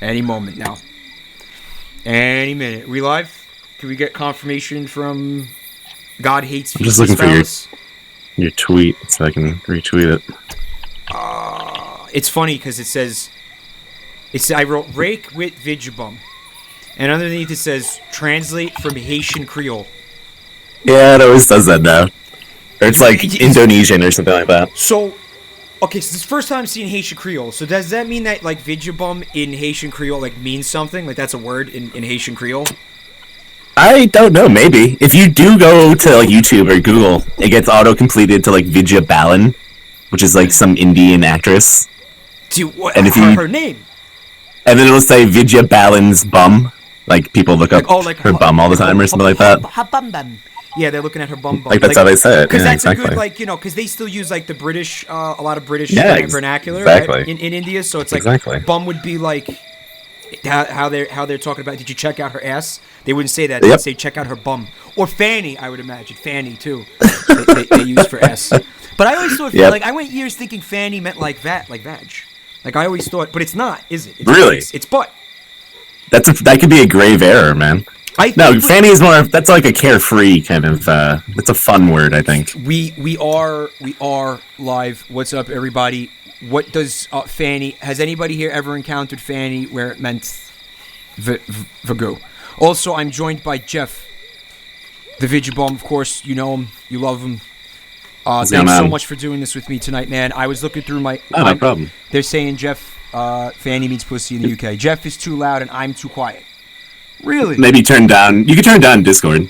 Any moment now. Any minute. We live? Can we get confirmation from God Hates I'm just looking for your tweet so I can retweet it. It's funny because it says... I wrote Rake with VidyaBum. And underneath it says, translate from Haitian Creole. Yeah, it always does that now. Or it's like Indonesian or something like that. So... Okay, so this is the first time I'm seeing Haitian Creole. So does that mean that, like, VidyaBum in Haitian Creole, like, means something? Like, that's a word in Haitian Creole? I don't know, maybe. If you do go to, like, YouTube or Google, it gets auto-completed to, like, VidyaBum, which is, like, some Indian actress. Dude, what? And if her name? And then it'll say VidyaBum's bum. Like, people look up her bum all the time or something like that. Yeah, they're looking at her bum. Like, that's how they say it. Because yeah, that's exactly. a good, like, you know, because they still use, like, the British, a lot of British vernacular, exactly. right? in India. So it's like, bum would be like, how they're talking about, did you check out her ass? They wouldn't say that. They'd say, check out her bum. Or fanny, I would imagine. Fanny, too. they use for S. But I always thought, like, I went years thinking fanny meant like vag. Like, I always thought, but it's not, is it? Really? It's butt. That could be a grave error, man. No, fanny is more. That's like a carefree kind of. It's a fun word, I think. We are live. What's up, everybody? What does fanny? Has anybody here ever encountered fanny where it meant vago? Also, I'm joined by Jeff, the VidyaBum. Of course, you know him, you love him. Thanks so much for doing this with me tonight, man. I was looking through my. No problem. They're saying Jeff, fanny means pussy in the UK. Jeff is too loud and I'm too quiet. Really? Maybe turn down. You can turn down Discord.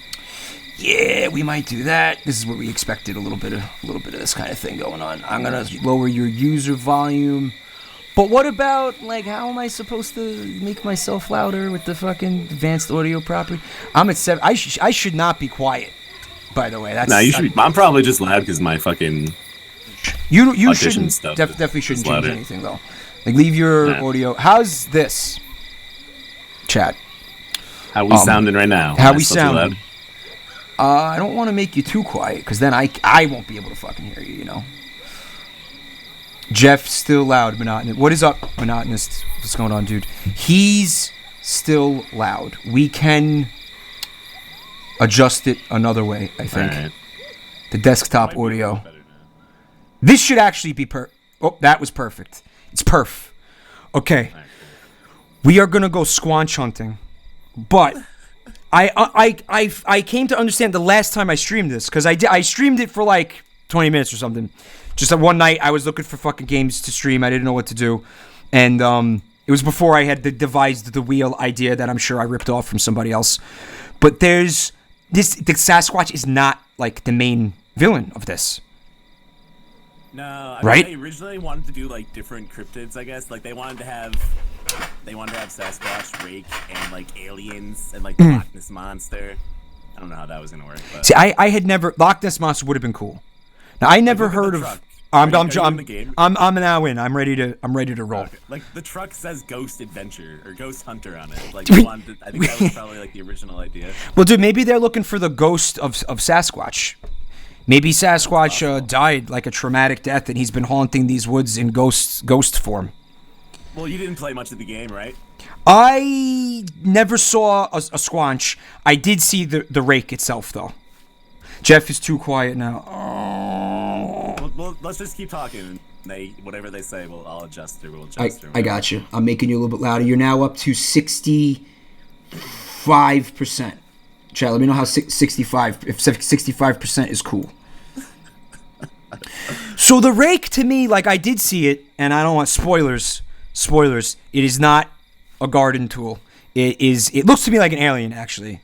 Yeah, we might do that. This is what we expected. A little bit of this kind of thing going on. I'm gonna lower your user volume. But what about, like, how am I supposed to make myself louder with the fucking advanced audio property? I'm at 7. I should not be quiet. By the way, that's. No, you should. I'm probably just loud because my fucking. You shouldn't. Definitely shouldn't change anything though. Like, leave your audio. How's this? Chat. How we sounding right now? How we sounding? I don't want to make you too quiet, because then I won't be able to fucking hear you, you know? Jeff's still loud, monotonous. What is up, monotonous? What's going on, dude? He's still loud. We can adjust it another way, I think. Right. The desktop audio. This should actually be Oh, that was perfect. It's perf. Okay. We are going to go squanch hunting. But I came to understand the last time I streamed this, because I streamed it for like 20 minutes or something. Just one night I was looking for fucking games to stream. I didn't know what to do, and it was before I had devised the wheel idea that I'm sure I ripped off from somebody else. But there's this. The Sasquatch is not like the main villain of this. No, right? They originally wanted to do like different cryptids, I guess. Like they wanted to have Sasquatch, Rake, and like aliens, and like the Loch Ness monster. I don't know how that was gonna work. But... See, I had never. Loch Ness monster would have been cool. Now I never heard of. I'm now in. I'm ready to roll. Okay. Like the truck says Ghost Adventure or Ghost Hunter on it. Like I think that was probably like the original idea. Well, dude, maybe they're looking for the ghost of Sasquatch. Maybe Sasquatch died like a traumatic death, and he's been haunting these woods in ghost form. Well, you didn't play much of the game, right? I never saw a Squanch. I did see the Rake itself, though. Jeff is too quiet now. Well, let's just keep talking. Whatever they say, I'll adjust or we'll adjust. I got you. I'm making you a little bit louder. You're now up to 65%. Chat, let me know how 65. If 65% is cool. So the Rake, to me, like I did see it, and I don't want spoilers. Spoilers. It is not a garden tool. It looks to me like an alien, actually.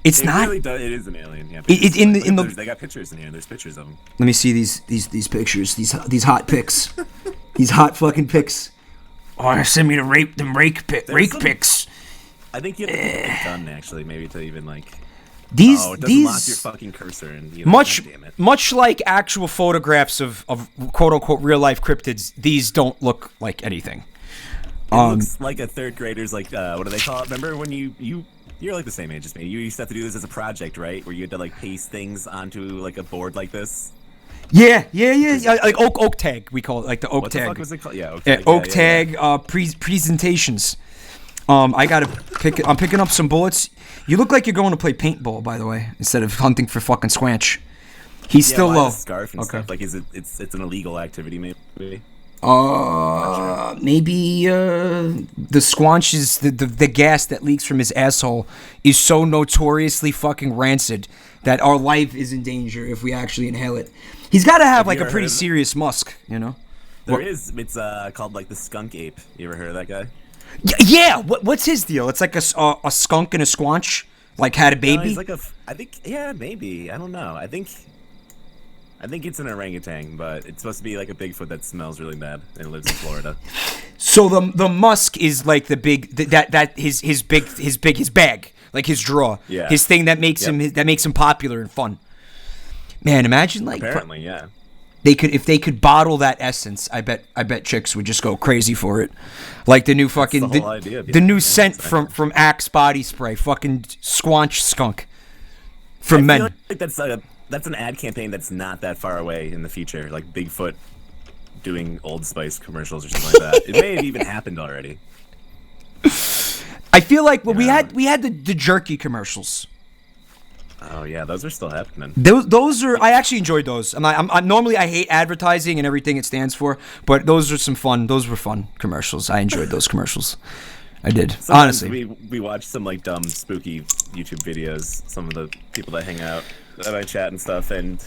It really does. It is an alien. Yeah. They got pictures in here. There's pictures of them. Let me see these pictures. These hot pics. These hot fucking pics. Oh, send me the rake pics. I think you have to get it done actually, maybe to even like. It doesn't lock your fucking cursor and much like actual photographs of quote unquote real life cryptids. These don't look like anything. It looks like a third grader's like what do they call it? Remember when you're like the same age as me. You used to have to do this as a project, right? Where you had to like paste things onto like a board like this. Yeah. Like oak tag, we call it, like the oak tag. What the fuck was it called? Yeah, oak tag. Presentations. I gotta pick. I'm picking up some bullets. You look like you're going to play paintball, by the way, instead of hunting for fucking Squanch. He's still low. Scarf and stuff. Like, is it? It's an illegal activity, maybe. Maybe the Squanch is the gas that leaks from his asshole is so notoriously fucking rancid that our life is in danger if we actually inhale it. He's got to have like a pretty serious musk, you know. There is. It's called like the skunk ape. You ever heard of that guy? Yeah. What's his deal? It's like a skunk and a Squanch like had a baby. No, he's like I think. Yeah, maybe. I don't know. I think it's an orangutan, but it's supposed to be like a Bigfoot that smells really bad and lives in Florida. So the musk is like the big his bag, like his draw, his thing that makes him popular and fun. Man, imagine like apparently, yeah. If they could bottle that essence, I bet chicks would just go crazy for it. Like the new fucking the new scent from Axe body spray, fucking Squanch skunk for men. I feel like that's an ad campaign that's not that far away in the future, like Bigfoot doing Old Spice commercials or something like that. It may have even happened already. I feel like we had the jerky commercials. Oh yeah, those are still happening. Those are I actually enjoyed those. I'm normally I hate advertising and everything it stands for, but those are some fun. Those were fun commercials. I enjoyed those commercials. I did. Sometimes honestly. We watch some like dumb, spooky YouTube videos. Some of the people that hang out that I chat and stuff, and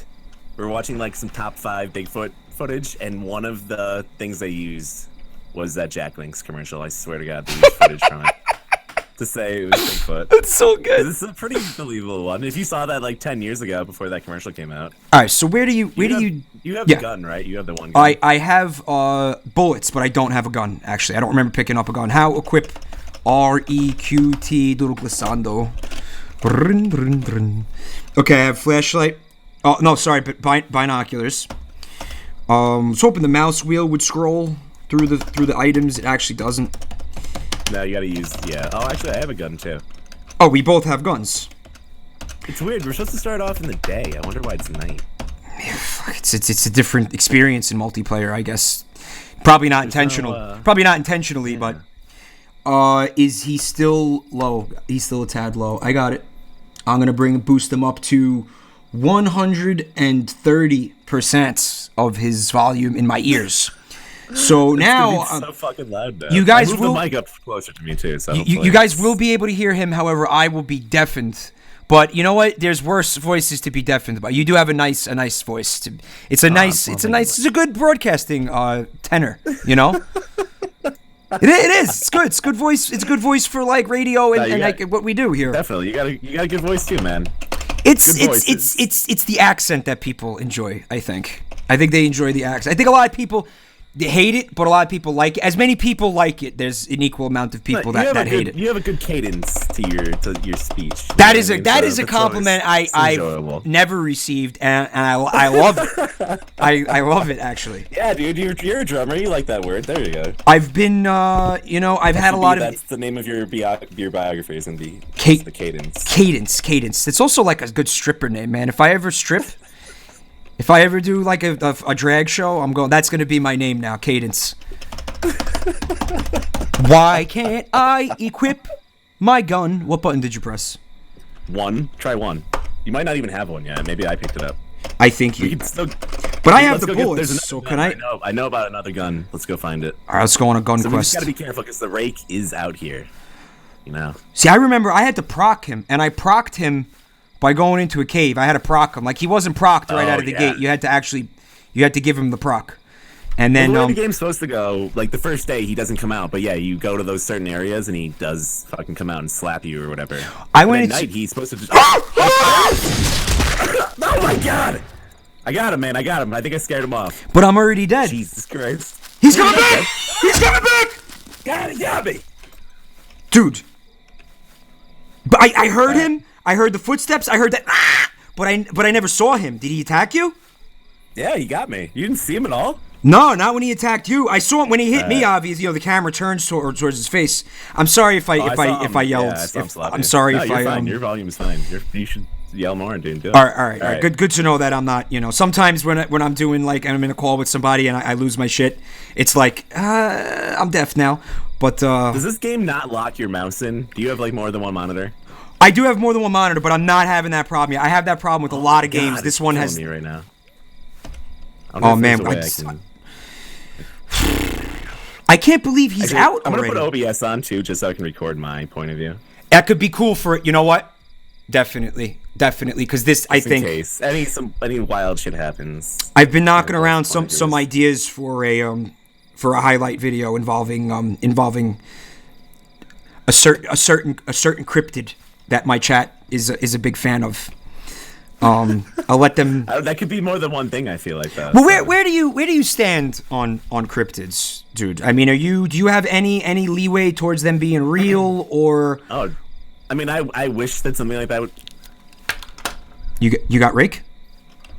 we're watching like some top 5 Bigfoot footage, and one of the things they used was that Jack Link's commercial. I swear to God, they used footage from it to say it was Bigfoot. That's so good. This is a pretty believable one. If you saw that like 10 years ago before that commercial came out. All right, so where do you have the gun, right? You have the one gun. I have bullets, but I don't have a gun. Actually, I don't remember picking up a gun. How equip REQT Durglissando. Okay, I have flashlight. Oh no, sorry, but binoculars. I was hoping the mouse wheel would scroll through the items. It actually doesn't. No, you gotta use Oh, actually, I have a gun too. Oh, we both have guns. It's weird. We're supposed to start off in the day. I wonder why it's night. It's a different experience in multiplayer, I guess. Probably not intentional. Probably not intentionally, but. Is he still low? He's still a tad low. I got it. I'm gonna boost him up to 130% of his volume in my ears. So now, so fucking loud now. You guys will the mic up closer to me too. So you guys will be able to hear him. However, I will be deafened. But you know what? There's worse voices to be deafened by. You do have a nice voice. It's a good broadcasting tenor. You know. It is. It's good. It's good voice. It's good voice for like radio and like what we do here. Definitely, you got a good voice too, man. It's the accent that people enjoy. I think they enjoy the accent. I think a lot of people hate it, but a lot of people like it. As many people like it, there's an equal amount of people that hate it. You have a good cadence to your speech. That is a compliment I've never received, and I love it. I love it actually. Yeah, dude, you're a drummer. You like that word. There you go. I've been I've had a lot of. That's the name of your biography, is the cadence. Cadence. It's also like a good stripper name, man. If I ever strip. If I ever do like a drag show, that's going to be my name now, Cadence. Why can't I equip my gun? What button did you press? 1. Try 1. You might not even have one yet. Maybe I picked it up. I think you. But I have the bullets, so can I? I know about another gun. Let's go find it. All right, let's go on a gun quest. We just got to be careful because the rake is out here. You know. See, I remember I had to proc him, and I procced him by going into a cave. I had to proc him. Like, he wasn't procced right out of the gate. You had to give him the proc. And then the way the game's supposed to go, like the first day he doesn't come out, but yeah, you go to those certain areas and he does fucking come out and slap you or whatever. I went at night he's supposed to just oh my God! I got him, man. I got him. I think I scared him off. But I'm already dead. Jesus Christ. He's coming back! He's coming back! God, he got me! Dude. But I heard him. I heard the footsteps. I heard that. But I never saw him. Did he attack you? Yeah, he got me. You didn't see him at all? No, not when he attacked you. I saw him when he hit me. Obviously, the camera turns towards his face. I'm sorry if I yelled. I'm sorry if I. Fine. Your volume is fine. You should yell more and do it. All right. Good to know that I'm not. Sometimes when I'm doing like I'm in a call with somebody and I lose my shit, it's like I'm deaf now. But does this game not lock your mouse in? Do you have like more than one monitor? I do have more than one monitor, but I'm not having that problem yet. I have that problem with a lot of games. God, This one has. me right now. Oh man, I can't believe he's out I'm already. gonna put OBS on too, just so I can record my point of view. That could be cool for it. You know what? Definitely, because this, I think, in case any wild shit happens. I've been knocking around some ideas for a highlight video involving a certain cryptid that my chat is a big fan of. I'll let them. That could be more than one thing. I feel like that. Well, where do you stand on cryptids, dude? I mean, do you have any leeway towards them being real or? Oh, I mean, I wish that something like that would. You got Rake?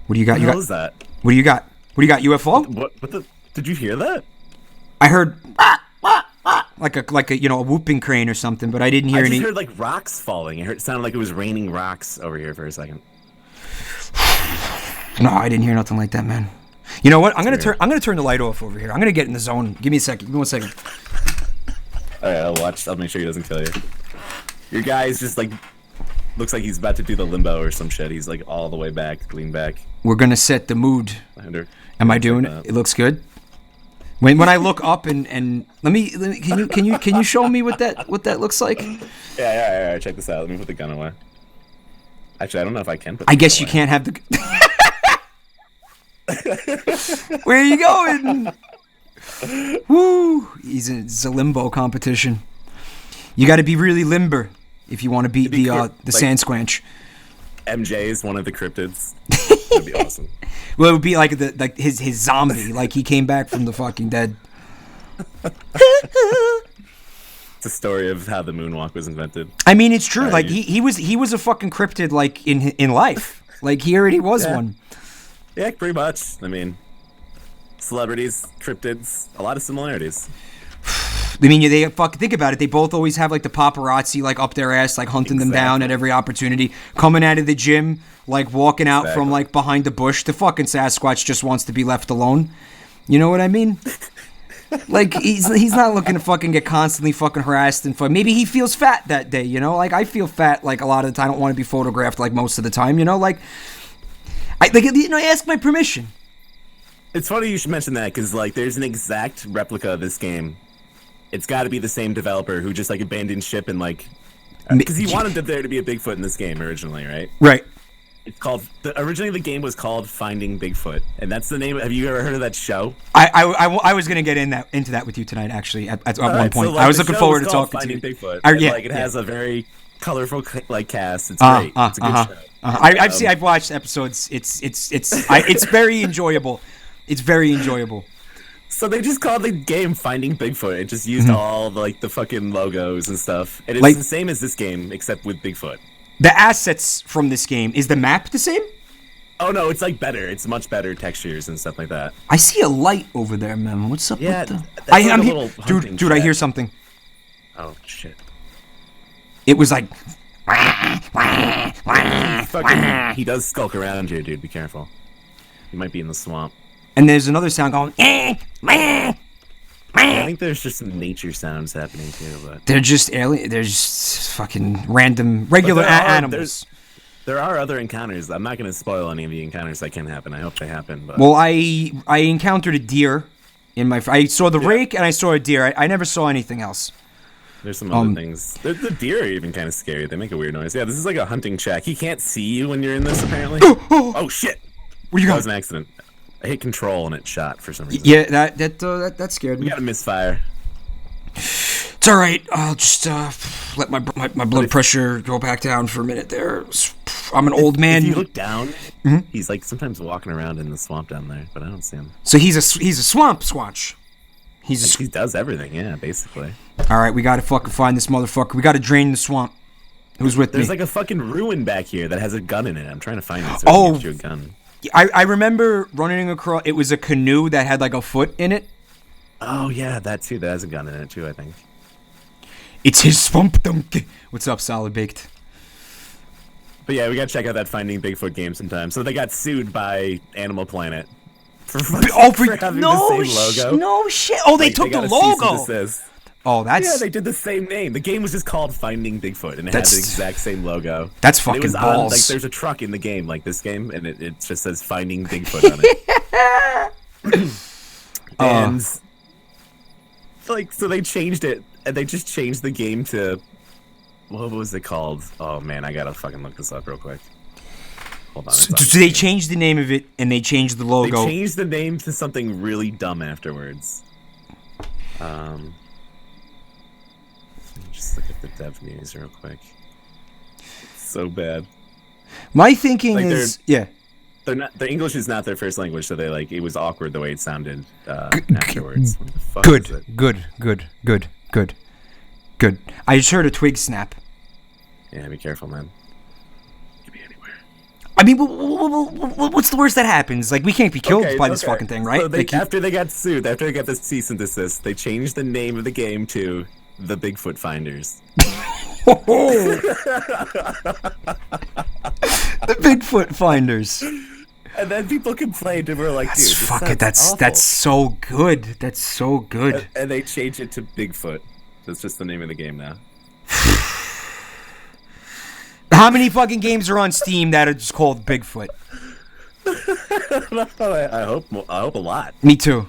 What do you got? What was that? What do you got? What do you got? UFO? What the? Did you hear that? I heard like a a whooping crane or something, but I didn't hear any. I just heard like rocks falling. It sounded like it was raining rocks over here for a second. No, I didn't hear nothing like that, man. You know what? I'm gonna turn the light off over here. I'm gonna get in the zone. Give me a second. Give me 1 second. All right, I'll watch. I'll make sure he doesn't kill you. Your guy's just like looks like he's about to do the limbo or some shit. He's like all the way back, lean back. We're gonna set the mood. Am I doing it? It looks good. When I look up and let me can you show me what that looks like? Yeah. Check this out. Let me put the gun away. Actually, I don't know if I can put the I guess gun you away. can't have the. Where are you going? Woo! It's a limbo competition. You got to be really limber if you want to beat the sand squanch. MJ is one of the cryptids. That'd be awesome. Well, it would be like his zombie, like he came back from the fucking dead. It's a story of how the moonwalk was invented. I mean, it's true. Like he was a fucking cryptid, like in life. Like he already was one. Yeah, pretty much. I mean, celebrities, cryptids, a lot of similarities. I mean, they think about it. They both always have like the paparazzi like up their ass, like hunting them down at every opportunity. Coming out of the gym, like walking out from like behind the bush. The fucking Sasquatch just wants to be left alone. You know what I mean? Like he's not looking to fucking get constantly fucking harassed and maybe he feels fat that day. You know, like I feel fat like a lot of the time. I don't want to be photographed like most of the time. You know, like I ask my permission. It's funny you should mention that because like there's an exact replica of this game. It's got to be the same developer who just like abandoned ship and like because he wanted there to be a Bigfoot in this game originally, right? Right. It's called originally the game was called Finding Bigfoot, and that's the name. Have you ever heard of that show? I was gonna get into that with you tonight. Actually, at one point, so, like, I was looking forward to talking to you. Bigfoot. Yeah, like it has a very colorful like cast. It's great. It's a good show. I've watched episodes. It's very enjoyable. It's very enjoyable. So they just called the game Finding Bigfoot and just used all the fucking logos and stuff. And it's like, the same as this game, except with Bigfoot. The assets from this game, is the map the same? Oh no, it's like better. It's much better textures and stuff like that. I see a light over there, man. What's up with the... I'm here. Dude, I hear something. Oh shit. It was like... He does skulk around here, dude. Be careful. He might be in the swamp. And there's another sound going... I think there's just some nature sounds happening too, but... They're just alien... They're just fucking random, regular animals. There are other encounters. I'm not going to spoil any of the encounters that can happen. I hope they happen, but... Well, I encountered a deer in my... I saw the rake and I saw a deer. I never saw anything else. There's some other things. The deer are even kind of scary. They make a weird noise. Yeah, this is like a hunting shack. He can't see you when you're in this, apparently. Oh, shit! Where you going? That was an accident. I hit control and it shot for some reason. Yeah, that scared me. We got a misfire. It's all right. I'll just let my blood pressure go back down for a minute there. I'm an old man. If you look down, he's like sometimes walking around in the swamp down there, but I don't see him. So he's a swamp squanch. He does everything, yeah, basically. All right, we gotta fucking find this motherfucker. We gotta drain the swamp. Who's with me? There's like a fucking ruin back here that has a gun in it. I'm trying to find it. So I can get you a gun. I remember running across. It was a canoe that had like a foot in it. Oh yeah, that too. That has a gun in it too, I think. It's his swamp donkey. What's up, Solid Baked? But yeah, we gotta check out that Finding Bigfoot game sometime. So they got sued by Animal Planet for having the same logo. No shit. Oh, they took the logo. Oh, Yeah, that's they did the same name. The game was just called Finding Bigfoot, and it had the exact same logo. that's And fucking it was balls. on, like, there's a truck in the game, like this game, and it just says Finding Bigfoot on it. And like, so they changed it, and they just changed the game to, what was it called? Oh man, I gotta fucking look this up real quick. Hold on. So they changed the name of it and they changed the They logo. changed the name to something really dumb afterwards. Let me just look at the dev news real quick. It's so bad. My thinking Like, is, yeah. They're not. Their English is not their first language, so they like it was awkward the way it sounded afterwards. What the fuck is Good, it? good. I just heard a twig snap. Yeah, be careful, man. Could be anywhere. I mean, what's the worst that happens? Like, we can't be killed by this fucking thing, right? So Like, after they got sued, after they got the cease and desist, they changed the name of the game to the Bigfoot Finders. the Bigfoot Finders. And then people complained and were like, "Dude, this Fuck it. sounds awful." That's so good. That's so good. And they changed it to Bigfoot. That's just the name of the game now. How many fucking games are on Steam that are just called Bigfoot? I hope a lot. Me too.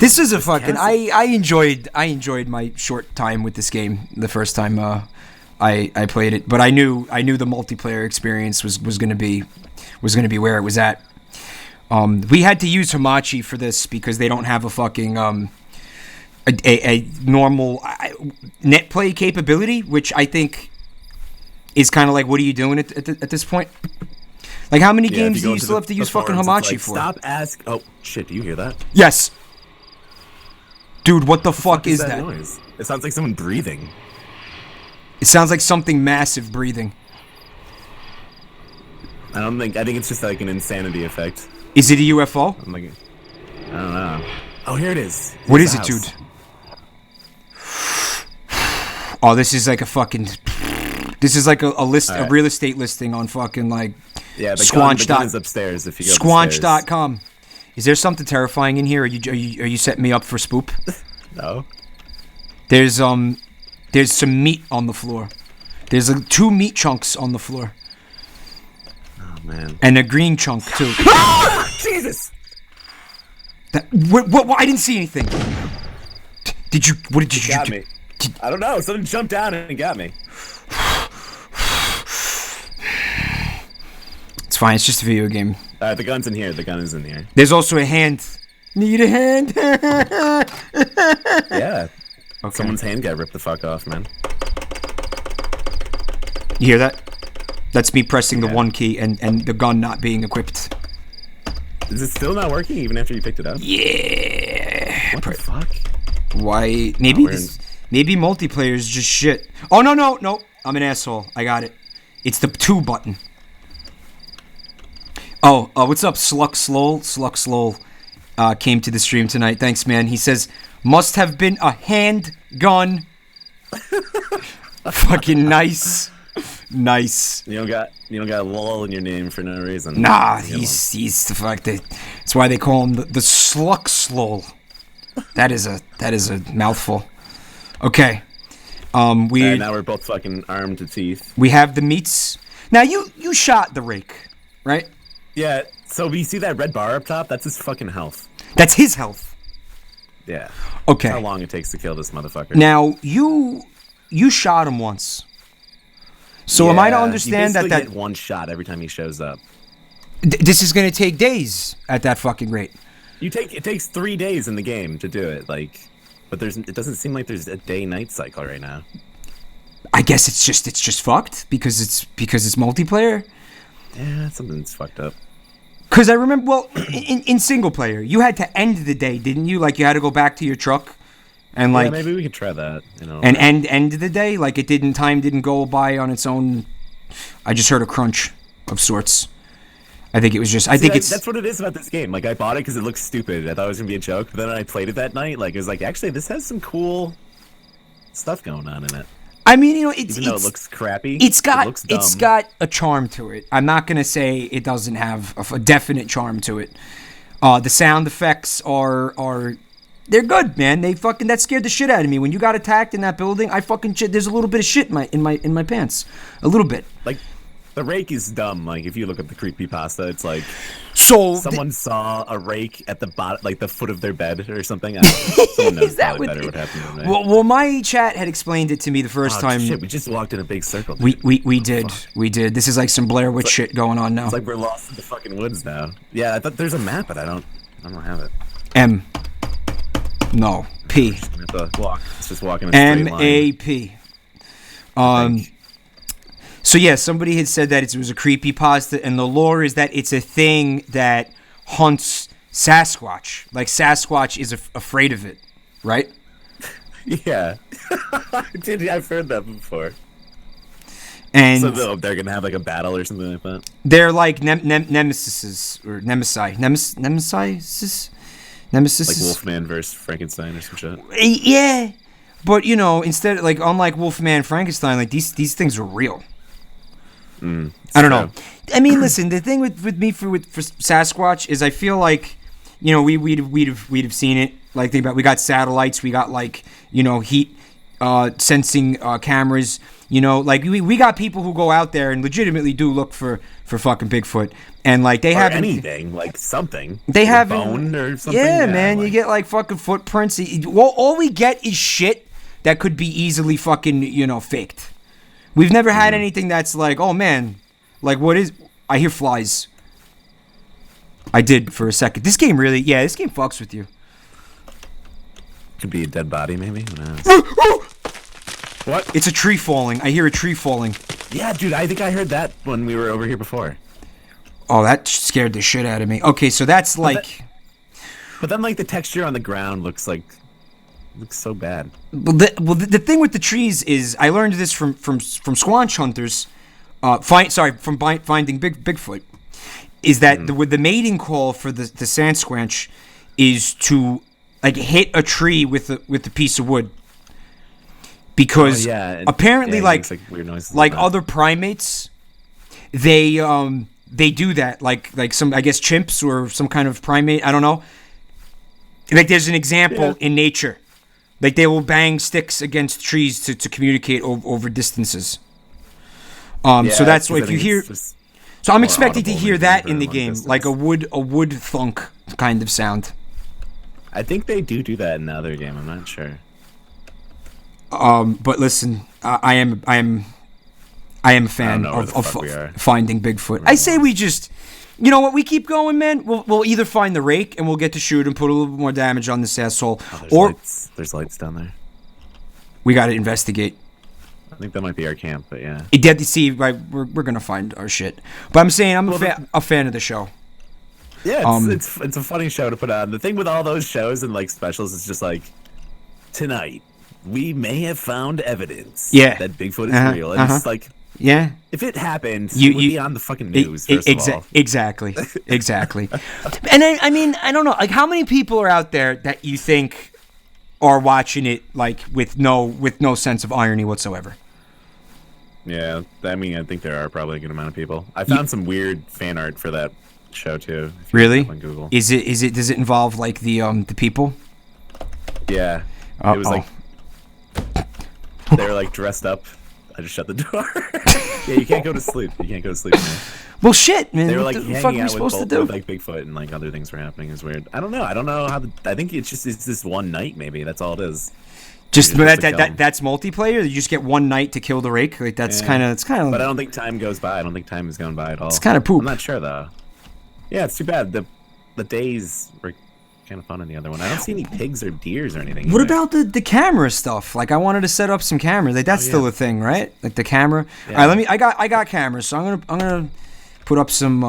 This is a fucking. I enjoyed my short time with this game the first time I played it, but I knew the multiplayer experience was gonna be where it was at. We had to use Hamachi for this because they don't have a fucking a normal net play capability, which I think is kind of like, what are you doing at this point? Like, how many games do you still have to use fucking Hamachi for? Stop asking. Oh shit! Do you hear that? Yes. Dude, what the fuck is that? Noise? It sounds like someone breathing. It sounds like something massive breathing. I think it's just like an insanity effect. Is it a UFO? I don't know. Oh, here it is. What is it, dude? Oh, this is like a fucking. This is like a list, a real estate listing on fucking like. Yeah, the Squanch. gun is upstairs. If you go Squanch.com. Is there something terrifying in here? Are you setting me up for spoop? No. There's some meat on the floor. There's 2 meat chunks on the floor. Oh man. And a green chunk too. Jesus. What? I didn't see anything. Did you? What did you? Got me. I don't know. Something jumped down and got me. It's fine. It's just a video game. The gun's in here. The gun is in here. There's also a hand. Need a hand? Yeah. Okay. Someone's hand got ripped the fuck off, man. You hear that? That's me pressing the 1 key and the gun not being equipped. Is it still not working even after you picked it up? Yeah. What the fuck? Why? Maybe maybe multiplayer is just shit. Oh no! I'm an asshole. I got it. It's the 2 button. Oh, what's up, Sluck Slow came to the stream tonight. Thanks, man. He says, must have been a handgun. Fucking nice. You don't got a lull in your name for no reason. Nah, he's the fuck. That's why they call him the Sluck Slow. That is a mouthful. Okay. Now we're both fucking armed to teeth. We have the meats. Now you shot the rake, right? Yeah, so you see that red bar up top? That's his fucking health. That's his health. Yeah. Okay. That's how long it takes to kill this motherfucker. Now, you shot him once. So am I to understand you that get 1 shot every time he shows up? This is going to take days at that fucking rate? It takes 3 days in the game to do it, like, but it doesn't seem like there's a day-night cycle right now. I guess it's just fucked because it's multiplayer. Yeah, something's fucked up. Because I remember, well, in single player, you had to end the day, didn't you? Like, you had to go back to your truck and like. Yeah, maybe we could try that. And end the day, like time didn't go by on its own. I just heard a crunch of sorts. I think it was just. That's what it is about this game. Like, I bought it because it looks stupid. I thought it was gonna be a joke, but then I played it that night. Like, it was like, actually, this has some cool stuff going on in it. I mean, even though it looks crappy, it's got a charm to it. I'm not gonna say it doesn't have a definite charm to it. The sound effects are They're good, man. That scared the shit out of me. When you got attacked in that building, there's a little bit of shit in my pants. A little bit. Like, the rake is dumb. Like, if you look at the creepypasta, it's like someone saw a rake at the bottom, like the foot of their bed or something. Someone knows probably better what happened to me. Well, my chat had explained it to me the first time. Shit, we just walked in a big circle. We did. This is like some Blair Witch shit going on now. It's like we're lost in the fucking woods now. Yeah, I thought there's a map, but I don't have it. M. No. P. Let's just walk in a straight line. M-A-P. So yeah, somebody had said that it was a creepypasta, and the lore is that it's a thing that hunts Sasquatch. Like, Sasquatch is afraid of it, right? Yeah. I've heard that before. And so they're gonna have like a battle or something like that? They're like nemesis or nemesi. Nemesis? Like Wolfman versus Frankenstein or some shit? Yeah. But, instead, like, unlike Wolfman Frankenstein, like, these things are real. I don't know. I mean, listen. The thing with me for Sasquatch is I feel like, we'd have seen it. Like, think about, we got satellites, we got like, heat sensing cameras. Like we got people who go out there and legitimately do look for fucking Bigfoot, and like they have anything like something. They have bone or something. Yeah, man. Like, you get like fucking footprints. All we get is shit that could be easily fucking faked. We've never had anything that's like, oh man, like what is? I hear flies. I did for a second. This game fucks with you. Could be a dead body, maybe. Who knows? What? It's a tree falling. I hear a tree falling. Yeah, dude, I think I heard that when we were over here before. Oh, that scared the shit out of me. Okay, so that's like... But then, like, the texture on the ground looks so bad. Well, the thing with the trees is, I learned this from Squanch hunters, from finding Bigfoot, is that the mating call for the sand squanch is to, like, hit a tree with a piece of wood. Because apparently, like weird noises like other primates, they do that. Like some, I guess, chimps or some kind of primate. I don't know. Like, there's an example in nature. Like, they will bang sticks against trees to communicate over distances. So that's why if you hear. So I'm expecting to hear that in the game, like a wood thunk kind of sound. I think they do that in the other game. I'm not sure. But listen, I am a fan of finding Bigfoot. I say we just, you know what, we keep going, man. We'll either find the rake and we'll get to shoot and put a little bit more damage on this asshole, there's lights down there. We got to investigate. I think that might be our camp, but yeah. See, right, we're gonna find our shit. But I'm saying I'm a fan of the show. Yeah, it's a funny show to put on. The thing with all those shows and like specials is just like, tonight we may have found evidence that Bigfoot is real. And it's like, if it happened, it would be on the fucking news, first of all. Exactly. And I mean, I don't know, like, how many people are out there that you think are watching it, like, with no sense of irony whatsoever? Yeah, I mean, I think there are probably a good amount of people. I found some weird fan art for that show, too. Really? On Google. Does it involve, like, the people? Yeah. It was like, they were like dressed up. I just shut the door. Yeah, you can't go to sleep. Man. Well, shit, man. They were like what the fuck are we supposed to do? With, like, Bigfoot and like other things were happening. It's weird. I don't know how. I think it's this one night. Maybe that's all it is. That's multiplayer. You just get one night to kill the rake. Like, that's kind of. But I don't think time goes by. I don't think time is going by at all. It's kind of poop. I'm not sure though. Yeah, it's too bad. The days were kind of fun in the other one. I don't see any pigs or deers or anything. What about the camera stuff? Like, I wanted to set up some cameras. Like, that's still a thing, right? Like, the camera. Yeah. All right, I got cameras, so I'm gonna put up some.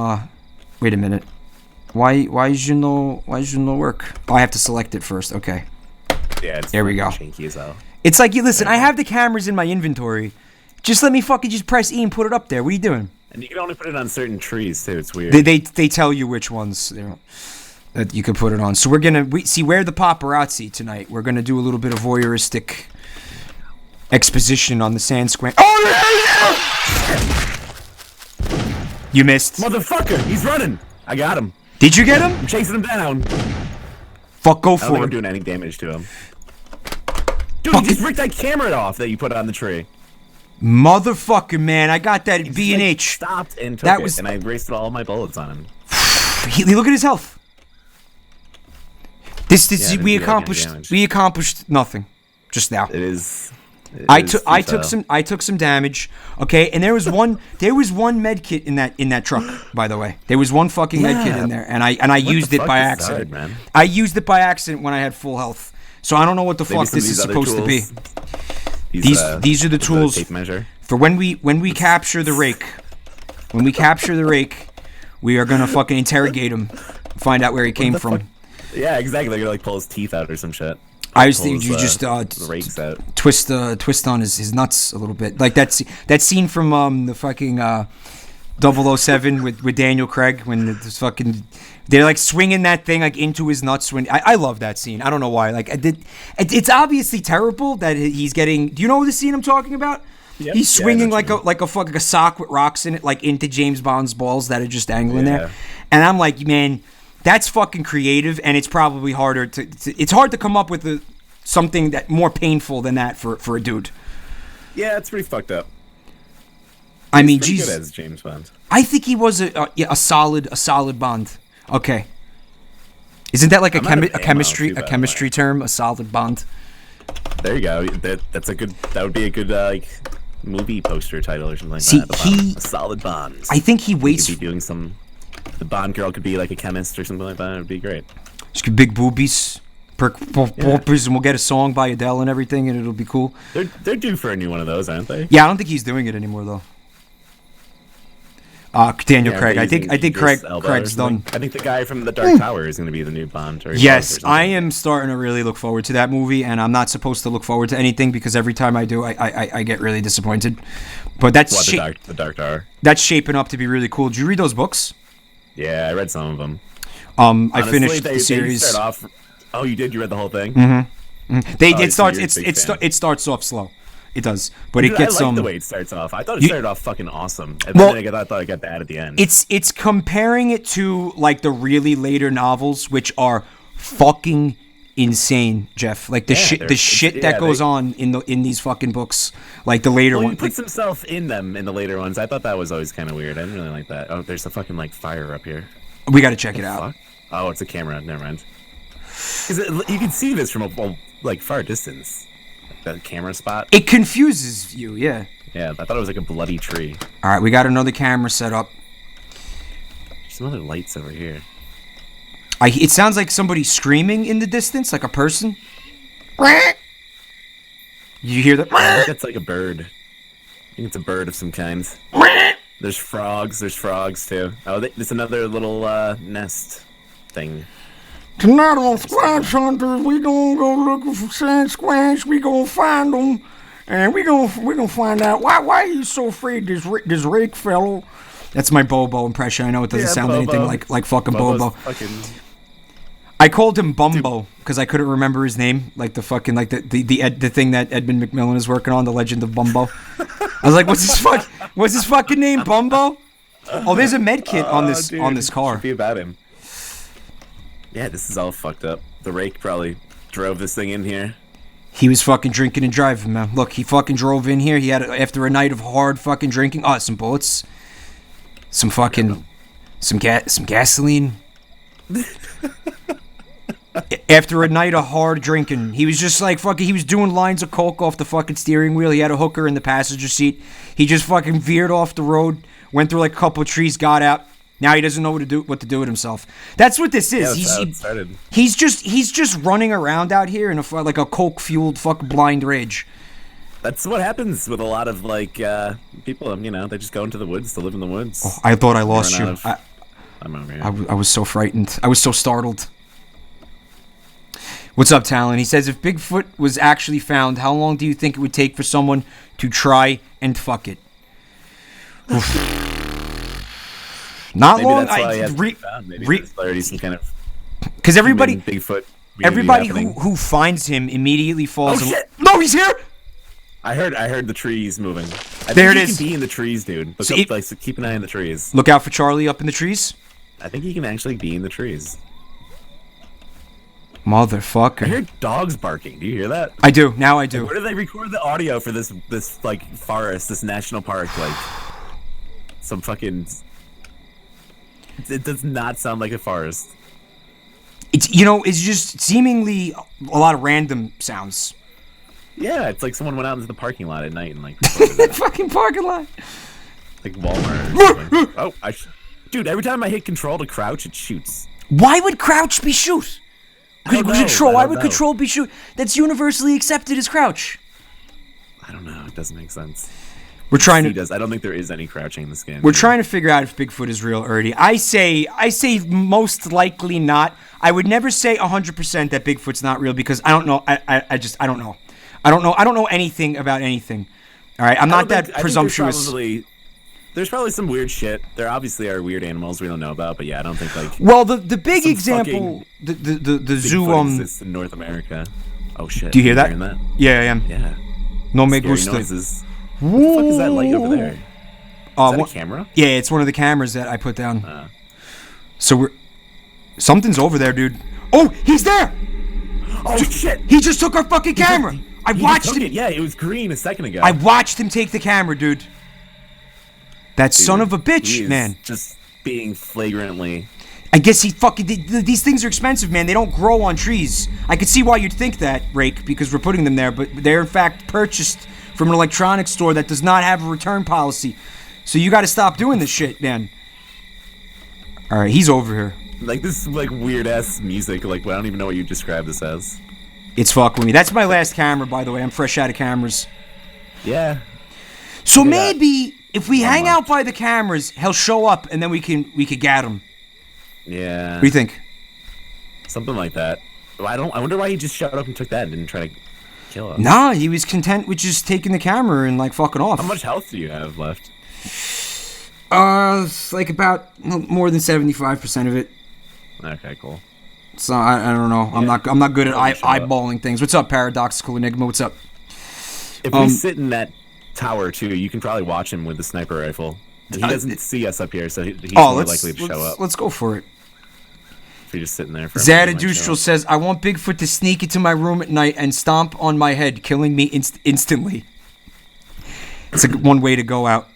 Wait a minute. Why is you no work? Oh, I have to select it first. Okay. Yeah. There we go. Janky as hell. It's like, listen, I have the cameras in my inventory. Just let me fucking just press E and put it up there. What are you doing? And you can only put it on certain trees too. It's weird. They tell you which ones that you can put it on. So we're see where the paparazzi tonight. We're gonna do a little bit of voyeuristic exposition on the sand squanch. Oh, you missed, motherfucker! He's running. I got him. Did you get him? I'm chasing him down. Go I don't think for I'm it. doing any damage to him. Dude, you just ripped that camera off that you put on the tree. Motherfucker, man. I got that at B&H. Stopped and took That it, was- and I wasted all my bullets on him. Look at his health. This Yeah, I didn't we do any accomplished. damage. We accomplished nothing. Just now. It is. I took some damage. Okay, and there was one med kit in that truck. By the way, there was one fucking med kit in there, and I used it by accident. Man? I used it by accident when I had full health. So I don't know what the Maybe fuck some of this is these other supposed to be. tools, These are the tools tape measure. for when we capture the rake. When we capture the rake, we are gonna fucking interrogate him, find out where he came from. Yeah, exactly. They're gonna like pull his teeth out or some shit. I was Pull thinking his, you just the rakes out. twist on his nuts a little bit, like that scene from the fucking 007 with Daniel Craig when this fucking they're like swinging that thing like into his nuts. When I love that scene. I don't know why. Like it's obviously terrible that he's getting. Do you know the scene I'm talking about? Yep. He's swinging Yeah, like a sock with rocks in it, like into James Bond's balls that are just dangling there. Yeah. And I'm like, man, that's fucking creative, and it's probably harder to it's hard to come up with something that more painful than that for a dude. Yeah, it's pretty fucked up. I mean, Pretty Jesus, good as James Bond. I think he was a solid Bond. Okay, isn't that like a I'm out of ammo, chemistry too, by the way. term? A solid Bond. There you go. That's a good. That would be a good like movie poster title or something like See, that. A solid Bond. I think he He waits. could be doing some. The Bond girl could be like a chemist or something like that. It would be great. Just get big boobies, purpose, and we'll get a song by Adele and everything, and it'll be cool. They're due for a new one of those, aren't they? Yeah, I don't think he's doing it anymore though. Daniel Yeah, Craig. I using think Idris Elba or Craig's done. something. I think the guy from the Dark Tower is going to be the new Bond. Or Yes, or I am starting to really look forward to that movie, and I'm not supposed to look forward to anything because every time I do, I get really disappointed. But that's the Dark Tower. that's shaping up to be really cool. Did you read those books? Yeah, I read some of them. I Honestly, finished they the series. start off. Oh, you did? You read the whole thing? It so starts you're a big fan. it starts off slow. It does, but Dude, it gets I like the way it starts off. I thought it started off fucking awesome, and Well, then I thought I got bad at the end. It's comparing it to like the really later novels, which are fucking insane, Jeff. Like the shit that goes on in these fucking books, like the later Well, ones. he puts himself in them in the later ones. I thought that was always kind of weird. I didn't really like that. Oh, there's a fucking like fire up here. We got to check it out. Fuck? Oh, it's a camera. Never mind. Because you can see this from a like far distance. That camera spot. It confuses you, yeah. Yeah, I thought it was like a bloody tree. All right, we got another camera set up. There's some other lights over here. It sounds like somebody screaming in the distance, like a person. Did you hear that? I think that's like a bird. I think it's a bird of some kind. There's frogs. There's frogs too. Oh, there's another little nest thing. Tonight on Squanch Hunters, we gonna go looking for Squanch. We gonna find them, and we gonna find out why are you so afraid this rake fellow. That's my Bobo impression. I know it doesn't sound Bobo. anything like fucking Bobo's Bobo. fucking... I called him Bumbo because I couldn't remember his name, like the fucking the thing that Edmund McMillan is working on, The Legend of Bumbo. I was like, what's his fucking name, Bumbo? Oh, there's a med kit on this car. Should be about him. Yeah, this is all fucked up. The rake probably drove this thing in here. He was fucking drinking and driving, man. Look, he fucking drove in here. He had after a night of hard fucking drinking. Oh, some bullets, some fucking, some gasoline. After a night of hard drinking, he was just like fucking. He was doing lines of coke off the fucking steering wheel. He had a hooker in the passenger seat. He just fucking veered off the road, went through like a couple of trees, got out. Now he doesn't know what to do with himself. That's what this is. Yeah, that's how it started. He's just running around out here in like a coke fueled fucking blind rage. That's what happens with a lot of like people. You know, they just go into the woods to live in the woods. Oh, I thought I lost you. I'm over here. I was so frightened. I was so startled. What's up, Talon? He says, if Bigfoot was actually found, how long do you think it would take for someone to try and fuck it? Not Maybe long. that's why he hasn't been found. Maybe there's already some kind of because everybody Bigfoot. who finds him immediately falls. Oh, shit! No, he's here. I heard the trees moving. There it he is. Can be in the trees, dude. Look So up, so keep an eye on the trees. Look out for Charlie up in the trees. I think he can actually be in the trees. Motherfucker. I hear dogs barking. Do you hear that? I do. Now I do. Where do they record the audio for this like forest, this national park? Like some fucking. It does not sound like a forest. It's it's just seemingly a lot of random sounds. Yeah, it's like someone went out into the parking lot at night and like Fucking parking lot. like Walmart. Or oh, dude! Every time I hit control to crouch, it shoots. Why would crouch be shoot? Control. Why would know. control be shoot? That's universally accepted as crouch. I don't know. It doesn't make sense. We're trying He to. does. I don't think there is any crouching in this game. We're trying to figure out if Bigfoot is real, Erdy. I say most likely not. I would never say 100% that Bigfoot's not real because I don't know. I don't know. I don't know anything about anything. All right, I'm not that presumptuous. There's probably some weird shit. There obviously are weird animals we don't know about, but yeah, I don't think like. Well, the big example, the zoo exists in North America. Oh shit! Do you hear that? Hearing that? Yeah, I am. Yeah. No me Scary gusta. noises. What the fuck is that light over there? Is that a camera? Yeah, it's one of the cameras that I put down. So something's over there, dude. Oh, he's there! Oh shit! He just took our fucking camera. I watched him. Yeah, it was green a second ago. I watched him take the camera, dude. That son of a bitch, he is man. Just being flagrantly. I guess he fucking. These things are expensive, man. They don't grow on trees. I could see why you'd think that, Rake, because we're putting them there, but they're in fact purchased from an electronics store that does not have a return policy. So you got to stop doing this shit, man. All right, he's over here. Like this, like weird ass music. Like I don't even know what you describe this as. It's fucking with me. That's my last camera, by the way. I'm fresh out of cameras. Yeah. So maybe if we hang out by the cameras, he'll show up, and then we could get him. Yeah. What do you think? Something like that. I wonder why he just showed up and took that and didn't try to kill us. Nah, he was content with just taking the camera and like fucking off. How much health do you have left? Like about more than 75% of it. Okay, cool. So I don't know. Yeah. I'm not good at eyeballing things. What's up, Paradoxical Enigma? What's up? If we sit in that tower too, you can probably watch him with the sniper rifle. And he doesn't see us up here, so he's more likely to show up. Let's go for it. If you're just sitting there for Zadadustral says, I want Bigfoot to sneak into my room at night and stomp on my head, killing me instantly. It's one way to go out.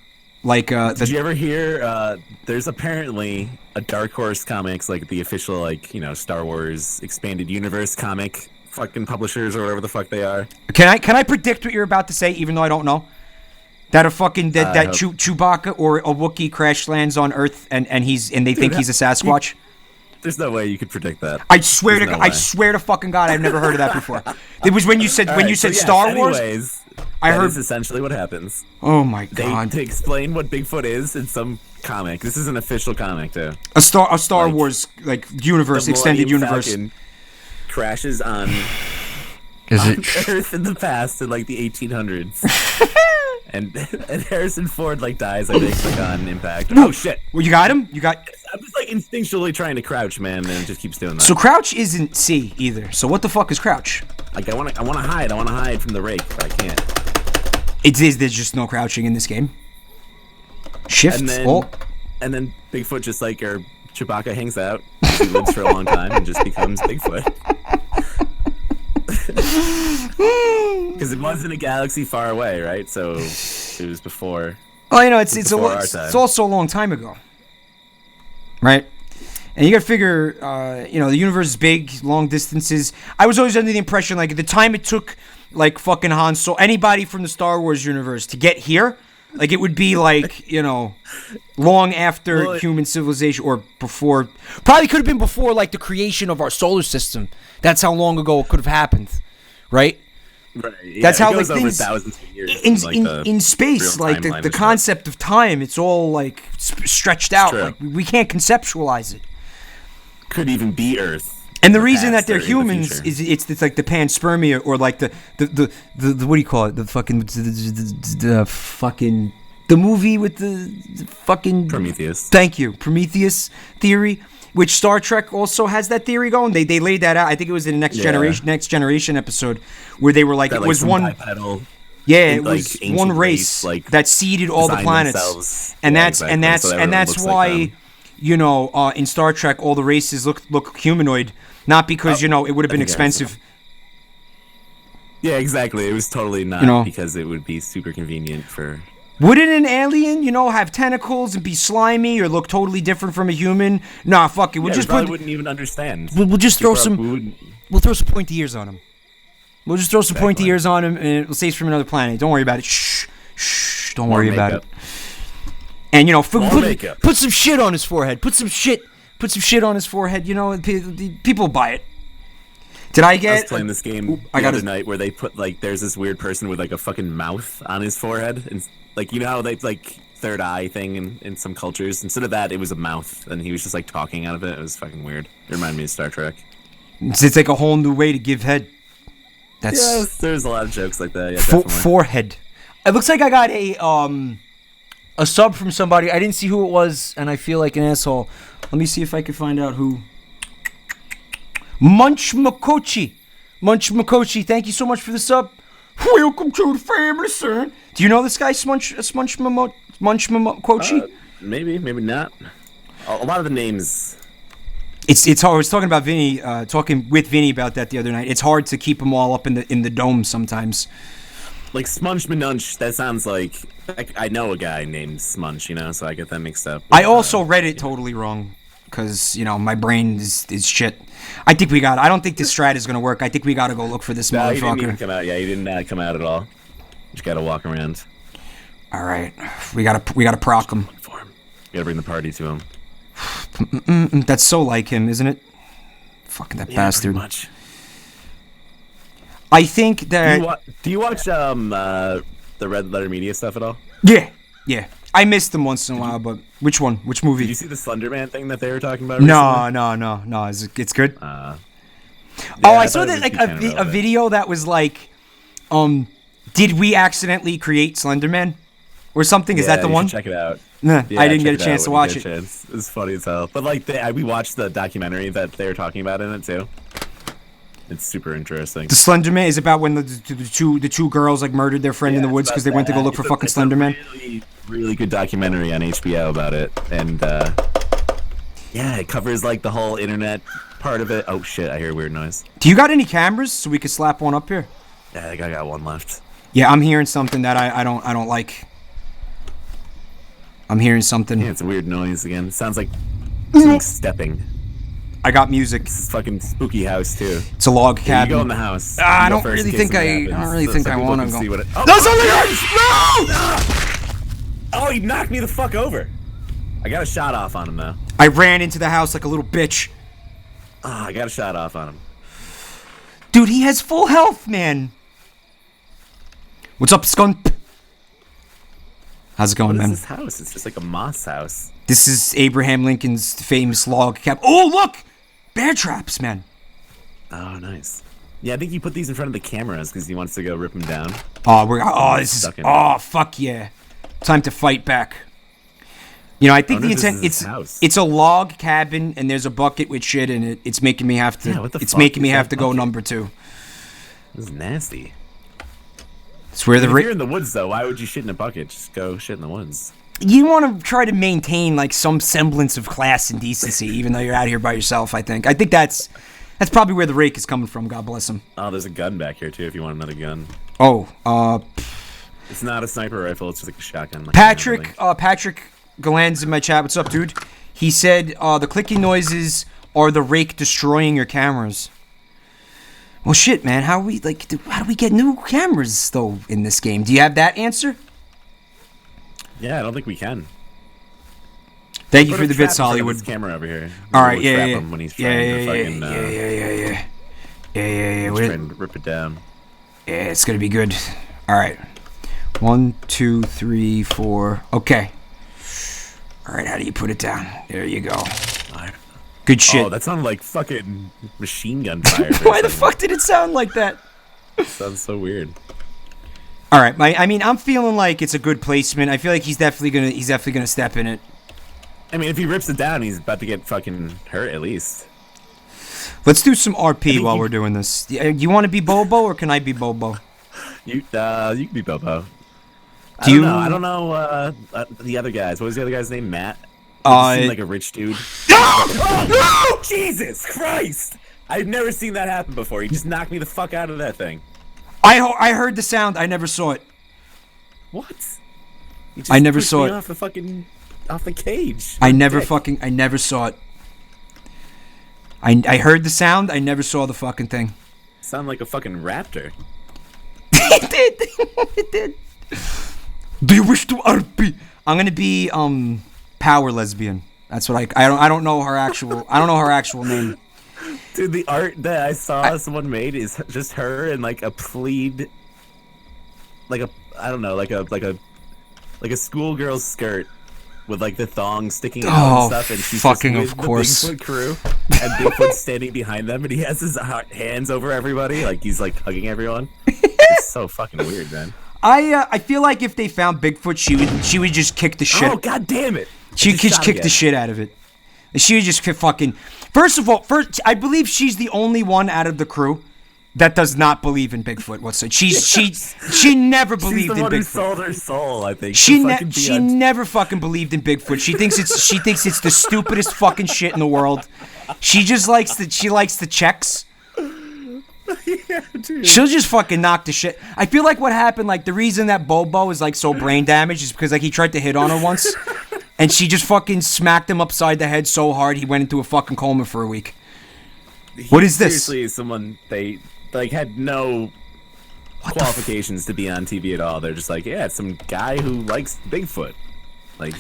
Like, did you ever hear, there's apparently a Dark Horse Comics, like the official, like, Star Wars Expanded Universe comic fucking publishers or whatever the fuck they are. Can I predict what you're about to say, even though I don't know? That a fucking Chewbacca or a Wookiee crash lands on Earth and they think he's a Sasquatch? There's no way you could predict that. I swear to fucking God, I've never heard of that before. It was when you said Star Wars. Anyways, I heard is essentially what happens. Oh my God! To explain what Bigfoot is in some comic. This is an official comic too. A Star Wars like universe, extended universe. Crashes on Earth in the past in like the 1800s. And Harrison Ford like dies, I think, like on impact. Oh shit! Well, you got him. I'm just like instinctually trying to crouch, man, and it just keeps doing that. So crouch isn't C either. So what the fuck is crouch? Like I want to hide. I want to hide from the rake, but I can't. There's just no crouching in this game. Shift. And then Bigfoot just like or Chewbacca hangs out. He lives for a long time and just becomes Bigfoot. Because it was in a galaxy far away, right? So it was before. Oh, it's also a long time ago, right? And you gotta figure, the universe is big, long distances. I was always under the impression, like, the time it took, like, fucking Han Solo, anybody from the Star Wars universe to get here, like, it would be, like, long after human civilization, or before, probably could have been before, like, the creation of our solar system. That's how long ago it could have happened, right? Right. Yeah, that's how, like, things thousands of years in space, like, the concept of time, it's all, like, stretched out. Like, we can't conceptualize it. Could even be Earth. And the reason that they're humans is it's like the panspermia, or like the what do you call it? The fucking the movie with the fucking Prometheus. Thank you, Prometheus theory, which Star Trek also has that theory going. They laid that out. I think it was in the next generation episode where they were like, it was one bipedal. Yeah, it was one race that seeded all the planets, and that's why. In Star Trek, all the races look humanoid, Not because, it would have been I think I understand. expensive. Yeah, exactly. It was totally not because it would be super convenient for. Wouldn't an alien, have tentacles and be slimy or look totally different from a human? Nah, fuck it. We'll just probably wouldn't even understand. We'll just throw some. We'll throw some pointy ears on him. We'll just throw some pointy ears on him, and it'll save us from another planet. Don't worry about it. Shh. Don't worry about it. And put some shit on his forehead. Put some shit on his forehead. People buy it. Did I get? I was playing this game the other night where they put there's this weird person with a fucking mouth on his forehead, and how they third eye thing in some cultures. Instead of that, it was a mouth, and he was just talking out of it. It was fucking weird. It reminded me of Star Trek. It's like a whole new way to give head. There's a lot of jokes like that. Yeah, forehead. It looks like I got a sub from somebody. I didn't see who it was, and I feel like an asshole. Let me see if I can find out who. Munch Makochi, thank you so much for the sub. Welcome to the family, son. Do you know this guy, Munch Makochi? Maybe not. A lot of the names. It's hard. I was talking about Vinny, talking with Vinny about that the other night. It's hard to keep them all up in the dome sometimes. Like Smunch Manunch, that sounds like I know a guy named Smunch, so I get that mixed up. I also read it totally wrong. Because, my brain is shit. I don't think this strat is going to work. I think we got to go look for this motherfucker. He didn't even come out. Yeah, he didn't come out at all. Just got to walk around. All right. We gotta proc him. You got to bring the party to him. That's so like him, isn't it? Fucking that bastard. Pretty much. I think that... Do you watch the Red Letter Media stuff at all? Yeah. I missed them once in a while, but which one? Which movie? Did you see the Slender Man thing that they were talking about recently? No. It's good? Yeah, I saw that a video that was did we accidentally create Slenderman? Or something? Is that the one? Check it out. Nah, I didn't get a chance to watch it. It's funny as hell. But we watched the documentary that they were talking about in it too. It's super interesting. The Slenderman is about when the two girls murdered their friend in the woods because they went to go look for fucking Slenderman. Really, really good documentary on HBO about it, and it covers the whole internet part of it. Oh shit! I hear a weird noise. Do you got any cameras so we could slap one up here? Yeah, I think I got one left. Yeah, I'm hearing something that I don't like. I'm hearing something. Yeah, it's a weird noise again. It sounds like something stepping. I got music. This is fucking spooky house too. It's a log cabin. You go in the house. I don't really think I want to go. See what No! Oh, he knocked me the fuck over. I got a shot off on him though. I ran into the house like a little bitch. I got a shot off on him. Dude, he has full health, man. What's up, Skunk? How's it going, man? What is this house? It's just like a moss house. This is Abraham Lincoln's famous log cabin. Oh, look! Bear traps, man. Oh, nice. Yeah, I think you put these in front of the cameras because he wants to go rip them down. Fuck yeah. Time to fight back. I think the intent it's a log cabin and there's a bucket with shit in it. It's making me have to go number 2. This is nasty. It's where if you're in the woods though, why would you shit in a bucket? Just go shit in the woods. You want to try to maintain some semblance of class and decency even though you're out here by yourself, I think. I think that's probably where the rake is coming from, God bless him. Oh, there's a gun back here too if you want another gun. It's not a sniper rifle, it's just a shotgun. Patrick Galan's in my chat. What's up, dude? He said the clicking noises are the rake destroying your cameras. Well, shit, man. How do we get new cameras though in this game? Do you have that answer? Yeah, I don't think we can. Thank you for the bits, Hollywood. This camera over here. All right, yeah. When he's trying to fucking, yeah. He's trying to rip it down. Yeah, it's gonna be good. All right. 1, 2, 3, 4. Okay. All right, how do you put it down? There you go. Good shit. Oh, that sounded like fucking machine gun fire. Why the fuck did it sound like that? It sounds so weird. All right, I'm feeling like it's a good placement. I feel like he's definitely gonna step in it. I mean, if he rips it down, he's about to get fucking hurt at least. Let's do some RP while we're doing this. You want to be Bobo or can I be Bobo? You can be Bobo. I don't know the other guys. What was the other guy's name? Matt? He seemed like a rich dude. No! Jesus Christ! I've never seen that happen before. He just knocked me the fuck out of that thing. I heard the sound. I never saw it. What? He just I never pushed saw me it. Off the cage. I never saw it. I heard the sound. I never saw the fucking thing. Sound like a fucking raptor. It did. It did. Do you wish to RP? I'm gonna be power lesbian. That's what I don't know her actual name. Dude, the art that I saw someone made is just her in like a pleed, like a schoolgirl's skirt with like the thong sticking out and stuff, and she's fucking just with of course. the Bigfoot crew, and Bigfoot's standing behind them, and he has his hands over everybody, like he's like hugging everyone. It's so fucking weird, man. I feel like if they found Bigfoot, she would just kick the shit. Oh god damn it! She could just kick the shit out of it. She would just fucking. First of all, I believe she's the only one out of the crew that does not believe in Bigfoot whatsoever. She never believed in Bigfoot. Who sold her soul, I think. She never fucking believed in Bigfoot. She thinks it's the stupidest fucking shit in the world. She just likes the checks. Yeah, dude. She'll just fucking knock the shit. I feel like what happened, like the reason that Bobo is like so brain damaged is because like he tried to hit on her once, and she just fucking smacked him upside the head so hard he went into a fucking coma for a week. What is this? Seriously, someone they like had no qualifications to be on TV at all. They're just like, yeah, it's some guy who likes Bigfoot. Like,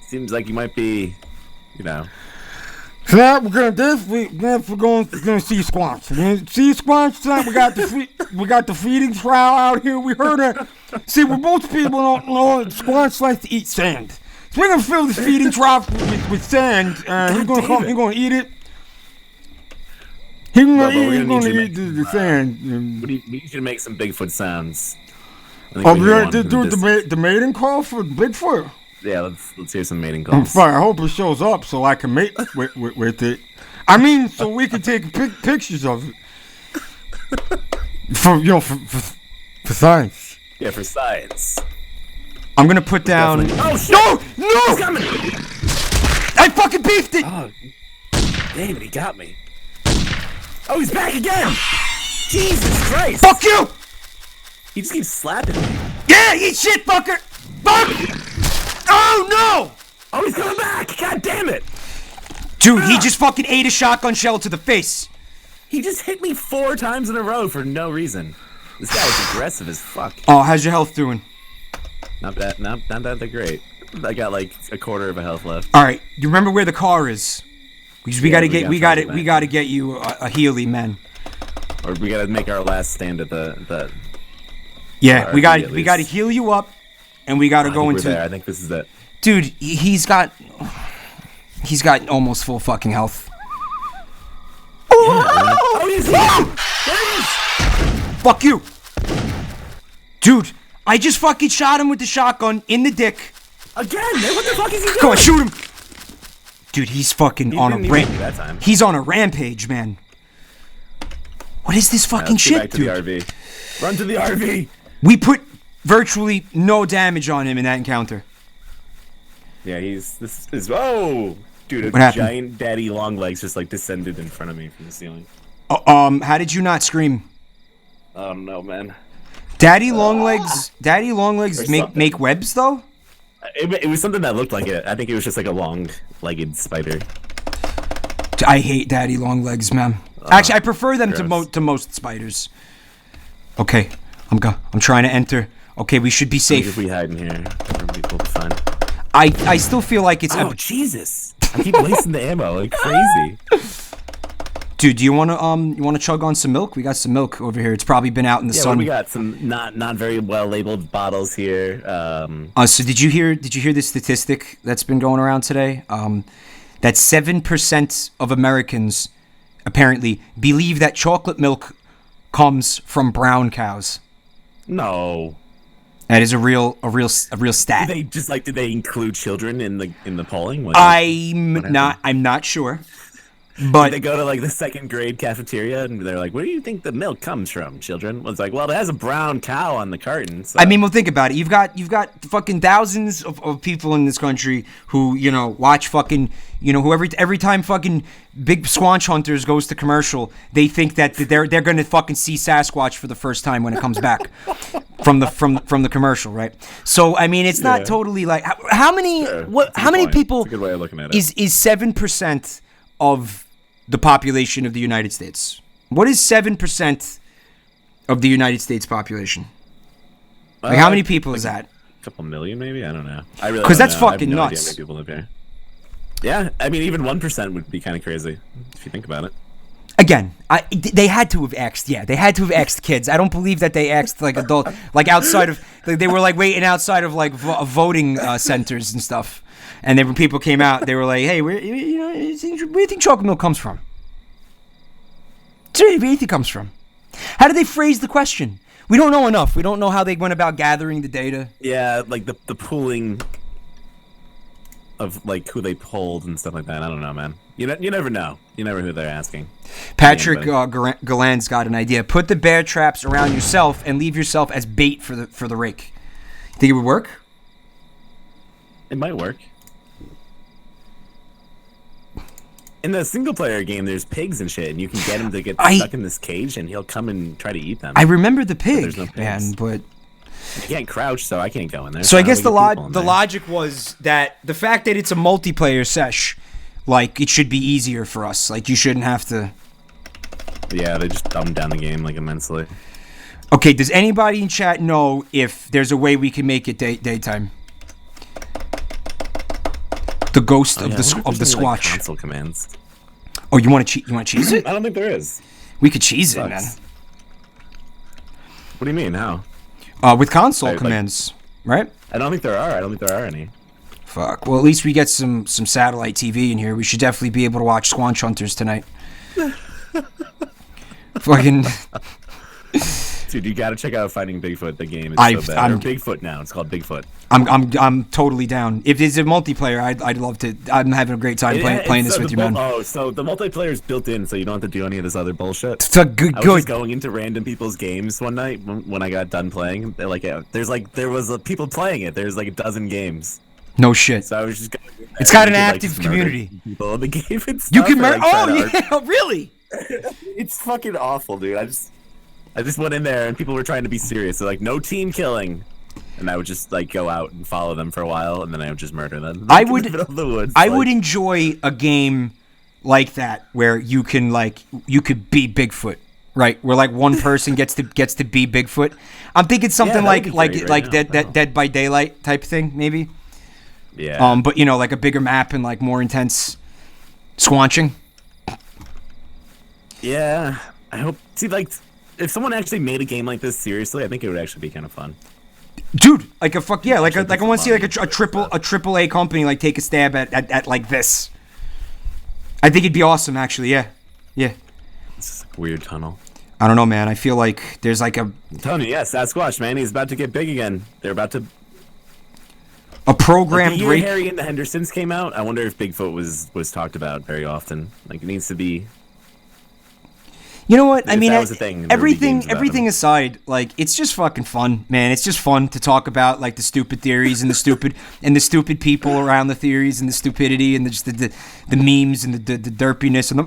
seems like he might be, you know. Tonight we're gonna see Squanch. We're gonna see Squanch tonight. We got the feeding trial out here. We heard it. See, what most people don't know, Squanch likes to eat sand. So we're gonna fill this feeding trial with sand. He's gonna eat it. He's gonna eat the sand. We need you to make some Bigfoot sounds. Oh, we're gonna do the mating call for Bigfoot. Yeah, let's hear some mating I'm calls. fine. I hope it shows up so I can mate with it. I mean, so we can take pictures of it for science. Yeah, for science. I'm gonna put down. Oh shit! No! He's coming! I fucking beefed it. Oh, damn it! He got me. Oh, he's back again! Jesus Christ! Fuck you! He just keeps slapping me. Yeah, eat shit, fucker! Fuck! Oh no! Oh, he's coming back! God damn it! Dude, he just fucking ate a shotgun shell to the face. He just hit me 4 times in a row for no reason. This guy is aggressive as fuck. Oh, how's your health doing? Not that great. I got like a quarter of a health left. All right, you remember where the car is? Because we gotta get you a Healy, man. Or we gotta make our last stand at the. Yeah, we gotta heal you up, and we gotta go into. There. I think this is it. Dude, he's got almost full fucking health. Oh, he's here! There he is! Fuck you, dude. I just fucking shot him with the shotgun in the dick. Again? What the fuck is he doing? Come on, shoot him. Dude, he's fucking on a rampage. He's on a rampage, man. What is this fucking shit, dude? Back to the RV. Run to the RV. We put virtually no damage on him in that encounter. Yeah, this is oh, dude, a giant daddy long legs just like descended in front of me from the ceiling. How did you not scream? I don't know, man. Daddy long legs make webs though? It was something that looked like it. I think it was just like a long-legged spider. I hate daddy long legs, man. Actually, I prefer them to most spiders. Okay, I'm trying to enter. Okay, we should be safe. If we hide in here, everybody will be fine. I still feel like it's. Oh Jesus! I keep wasting the ammo like crazy. Dude, do you wanna chug on some milk? We got some milk over here. It's probably been out in the sun. We got some not very well labeled bottles here. So did you hear this statistic that's been going around today? That 7% of Americans apparently believe that chocolate milk comes from brown cows. No. That is a real stat. Did they include children in the polling? I'm not sure. But they go to like the second grade cafeteria and they're like, "Where do you think the milk comes from, children?" Well, it's like, well, it has a brown cow on the carton. So. I mean, well, think about it. You've got fucking thousands of people in this country who watch fucking who every time fucking Big Squanch Hunters goes to commercial, they think that they're gonna fucking see Sasquatch for the first time when it comes back from the commercial, right? So I mean, it's not totally like how many how many people That's a good way of looking at it. is 7% of the population of the United States? What is 7% of the United States population? Like how many people is that? A couple million, maybe. I don't know. I really because that's don't know. I have fucking no idea nuts. how many people live here. Yeah, I mean, even 1% would be kind of crazy if you think about it. Again, they had to have asked. Yeah, they had to have asked kids. I don't believe that they asked like adult, like outside of. Like, they were like waiting outside of like voting centers and stuff. And then when people came out, they were like, "Hey, where do you think chocolate milk comes from? Where do you think it comes from? How did they phrase the question? We don't know enough. We don't know how they went about gathering the data. Yeah, like the pooling of like who they pulled and stuff like that. I don't know, man. You never know. You never who they're asking. Patrick Galan's got an idea. Put the bear traps around yourself and leave yourself as bait for the rake. Think it would work? It might work. In the single player game, there's pigs and shit, and you can get him to get stuck in this cage, and he'll come and try to eat them. I remember the pig, there's no pigs. man, but you can't crouch, so I can't go in there. so I guess the there. logic was that the fact that it's a multiplayer sesh, like it should be easier for us. Like you shouldn't have to. Yeah, they just dumbed down the game like immensely. Okay, does anybody in chat know if there's a way we can make it daytime? The ghost of the Squatch. Like console commands. Oh, you want to cheese it? I don't think there is. We could cheese it, man. What do you mean? How? With console commands, right? I don't think there are any. Fuck. Well, at least we get some satellite TV in here. We should definitely be able to watch Squanch Hunters tonight. Fucking. Dude, you gotta check out Finding Bigfoot. The game is so bad. Or Bigfoot now. It's called Bigfoot. I'm totally down. If it's a multiplayer, I'd love to. I'm having a great time playing this with you, man. Oh, so the multiplayer is built in, so you don't have to do any of this other bullshit. It's a good. I was just going into random people's games one night when I got done playing. They're like, there was people playing it. There's like a dozen games. No shit. So I was just going. It's got an active community. People in the game and stuff. You can murder. Oh yeah, really? It's fucking awful, dude. I just went in there and people were trying to be serious. They're like, no team killing. And I would just like go out and follow them for a while, and then I would just murder them. I would enjoy a game like that where you could be Bigfoot, right? Where like one person gets to be Bigfoot. I'm thinking something like Dead by Daylight type thing, maybe. Yeah. But like a bigger map and like more intense squanching. Yeah. I hope. See, like, if someone actually made a game like this seriously, I think it would actually be kind of fun. Dude, like a fuck yeah, like I want to see like a triple A company like take a stab at like this. I think it'd be awesome, actually. Yeah. It's a weird tunnel. I don't know, man. I feel like there's like I'm telling you, yes, Sasquatch, man, he's about to get big again. They're about to. A programmed like Harry and the Hendersons came out. I wonder if Bigfoot was talked about very often. Like it needs to be. You know what? I mean, that was a thing, everything aside, like it's just fucking fun, man. It's just fun to talk about like the stupid theories and the stupid people around the theories and the stupidity and just the memes and the derpiness and the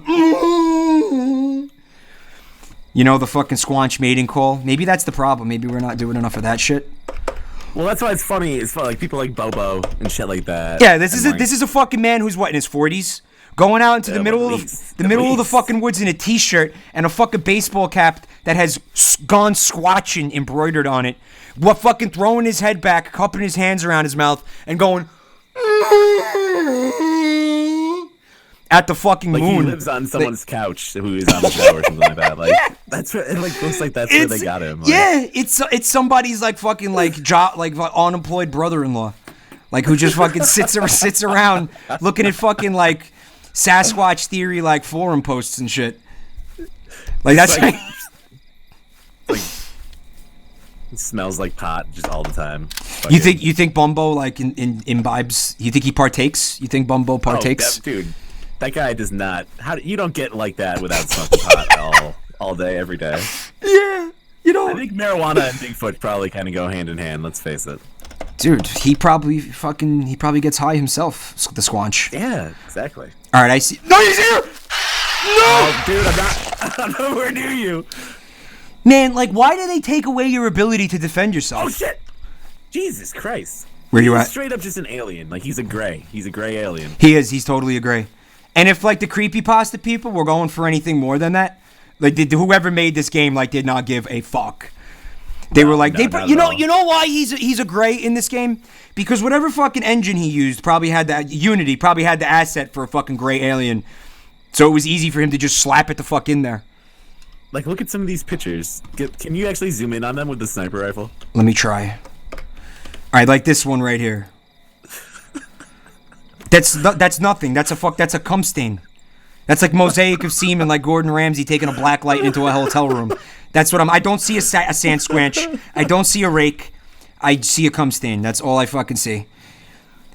fucking Squanch mating call. Maybe that's the problem. Maybe we're not doing enough of that shit. Well, that's why it's funny. It's fun, like people like Bobo and shit like that. Yeah, this is a fucking man who's in his 40s. Going out into the middle of the fucking woods in a t-shirt and a fucking baseball cap that has gone squatching embroidered on it. What fucking throwing his head back, cupping his hands around his mouth, and going at the fucking like moon. He lives on someone's couch who is on the show or something like that. Like that's where it like looks like that's where they got him. Like. Yeah, it's somebody's like fucking like unemployed brother-in-law, like who just fucking sits around looking at fucking like Sasquatch theory like forum posts and shit. Like that's like it smells like pot just all the time. You think Bumbo like imbibes? You think he partakes? You think Bumbo partakes? Dude, That guy does not. You don't get like that without smoking pot all day, every day. Yeah, I think marijuana and Bigfoot probably kind of go hand in hand. Let's face it. Dude, he probably gets high himself, the Squanch. Yeah, exactly. All right, I see. No, he's here. No, Oh, dude, I'm nowhere near you. man. Like, why do they take away your ability to defend yourself? Oh shit! Jesus Christ. Where you He's at? straight up just an alien. Like he's a gray alien. He is. He's totally a gray. And if like the creepypasta people were going for anything more than that, like whoever made this game like did not give a fuck. They were like, you know why he's a gray in this game? Because whatever fucking engine he used probably had Unity probably had the asset for a fucking gray alien, so it was easy for him to just slap it the fuck in there. Like, look at some of these pictures. Can you actually zoom in on them with the sniper rifle? Let me try. All right, like this one right here. That's nothing. That's a cum stain. That's like mosaic of semen, like Gordon Ramsay taking a black light into a hotel room. That's what I don't see a sand squanch. I don't see a rake. I see a cum stain. That's all I fucking see.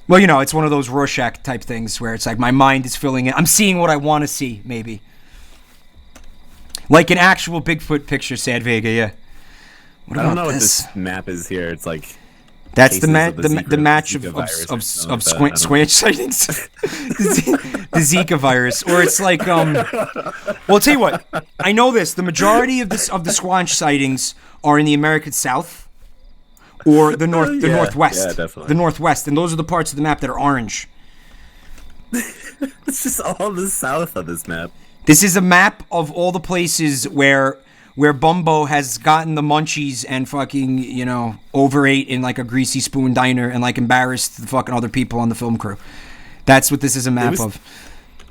Well, it's one of those Rorschach type things where it's like my mind is filling in. I'm seeing what I want to see, maybe. Like an actual Bigfoot picture, Sad Vega, yeah. I don't know what this map is here. It's like... That's the match of Squanch sightings. The Zika virus. Or it's like, well, I'll tell you what. I know this. The majority of the Squanch sightings are in the American South or the Northwest. Yeah, definitely. The Northwest. And those are the parts of the map that are orange. It's just all the south of this map. This is a map of all the places where Bumbo has gotten the munchies and fucking, overate in like a greasy spoon diner and like embarrassed the fucking other people on the film crew. That's what this is a map of.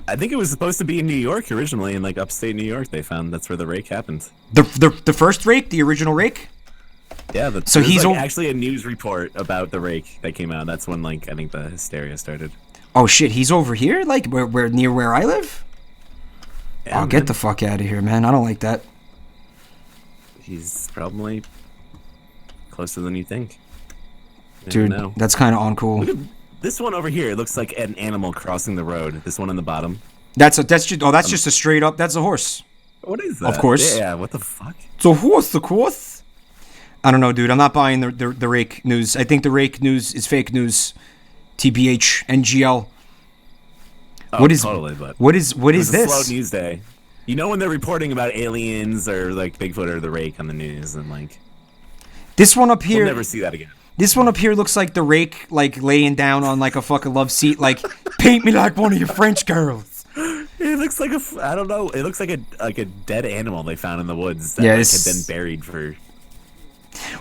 I think it was supposed to be in New York originally, in like upstate New York. They found that's where the rake happened. The first rake, the original rake. Yeah, so he's actually a news report about the rake that came out. That's when I think the hysteria started. Oh shit, he's over here, like where near where I live. Yeah, get the fuck out of here, man. I don't like that. He's probably closer than you think. Dude, that's kind of uncool. This one over here looks like an animal crossing the road. This one on the bottom. That's just a straight up. That's a horse. What is that? Of course. Yeah. What the fuck? It's a horse, of course. I don't know, dude. I'm not buying the rake news. I think the rake news is fake news. TBH, NGL. Oh, what is totally? But what is this? Slow news day. You know when they're reporting about aliens or like Bigfoot or the rake on the news, and like this one up here. We'll never see that again. This one up here looks like the rake, like laying down on like a fucking love seat, like paint me like one of your French girls. It looks like I don't know. It looks like a dead animal they found in the woods that had been buried for.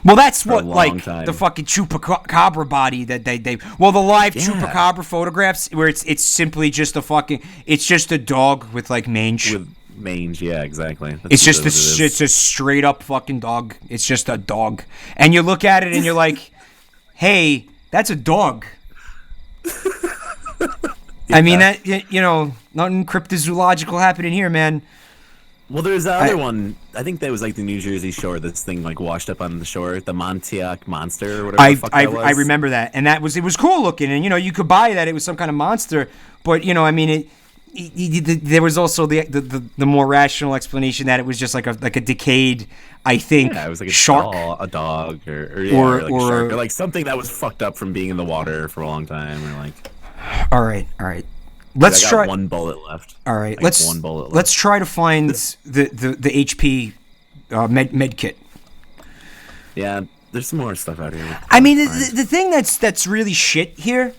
Well, that's what time. The fucking chupacabra body that they the live chupacabra photographs where it's simply just a dog with like mange. With mange, yeah, exactly. It's a straight up fucking dog. It's just a dog, and you look at it and you're like, hey, that's a dog. I mean that nothing cryptozoological happening here, man. Well, there's the other one. I think that was like the New Jersey shore. This thing like washed up on the shore, the Montauk monster or whatever the fuck that was. I remember that, and it was cool looking, and you could buy that it was some kind of monster, but I mean there was also the more rational explanation that it was just like a decayed, I think, it was like shark, a dog, or a shark, or like something that was fucked up from being in the water for a long time, or like. All right. Let's try. One bullet left. All right, let's try to find the HP med kit. Yeah, there's some more stuff out here. I mean, the thing that's really shit here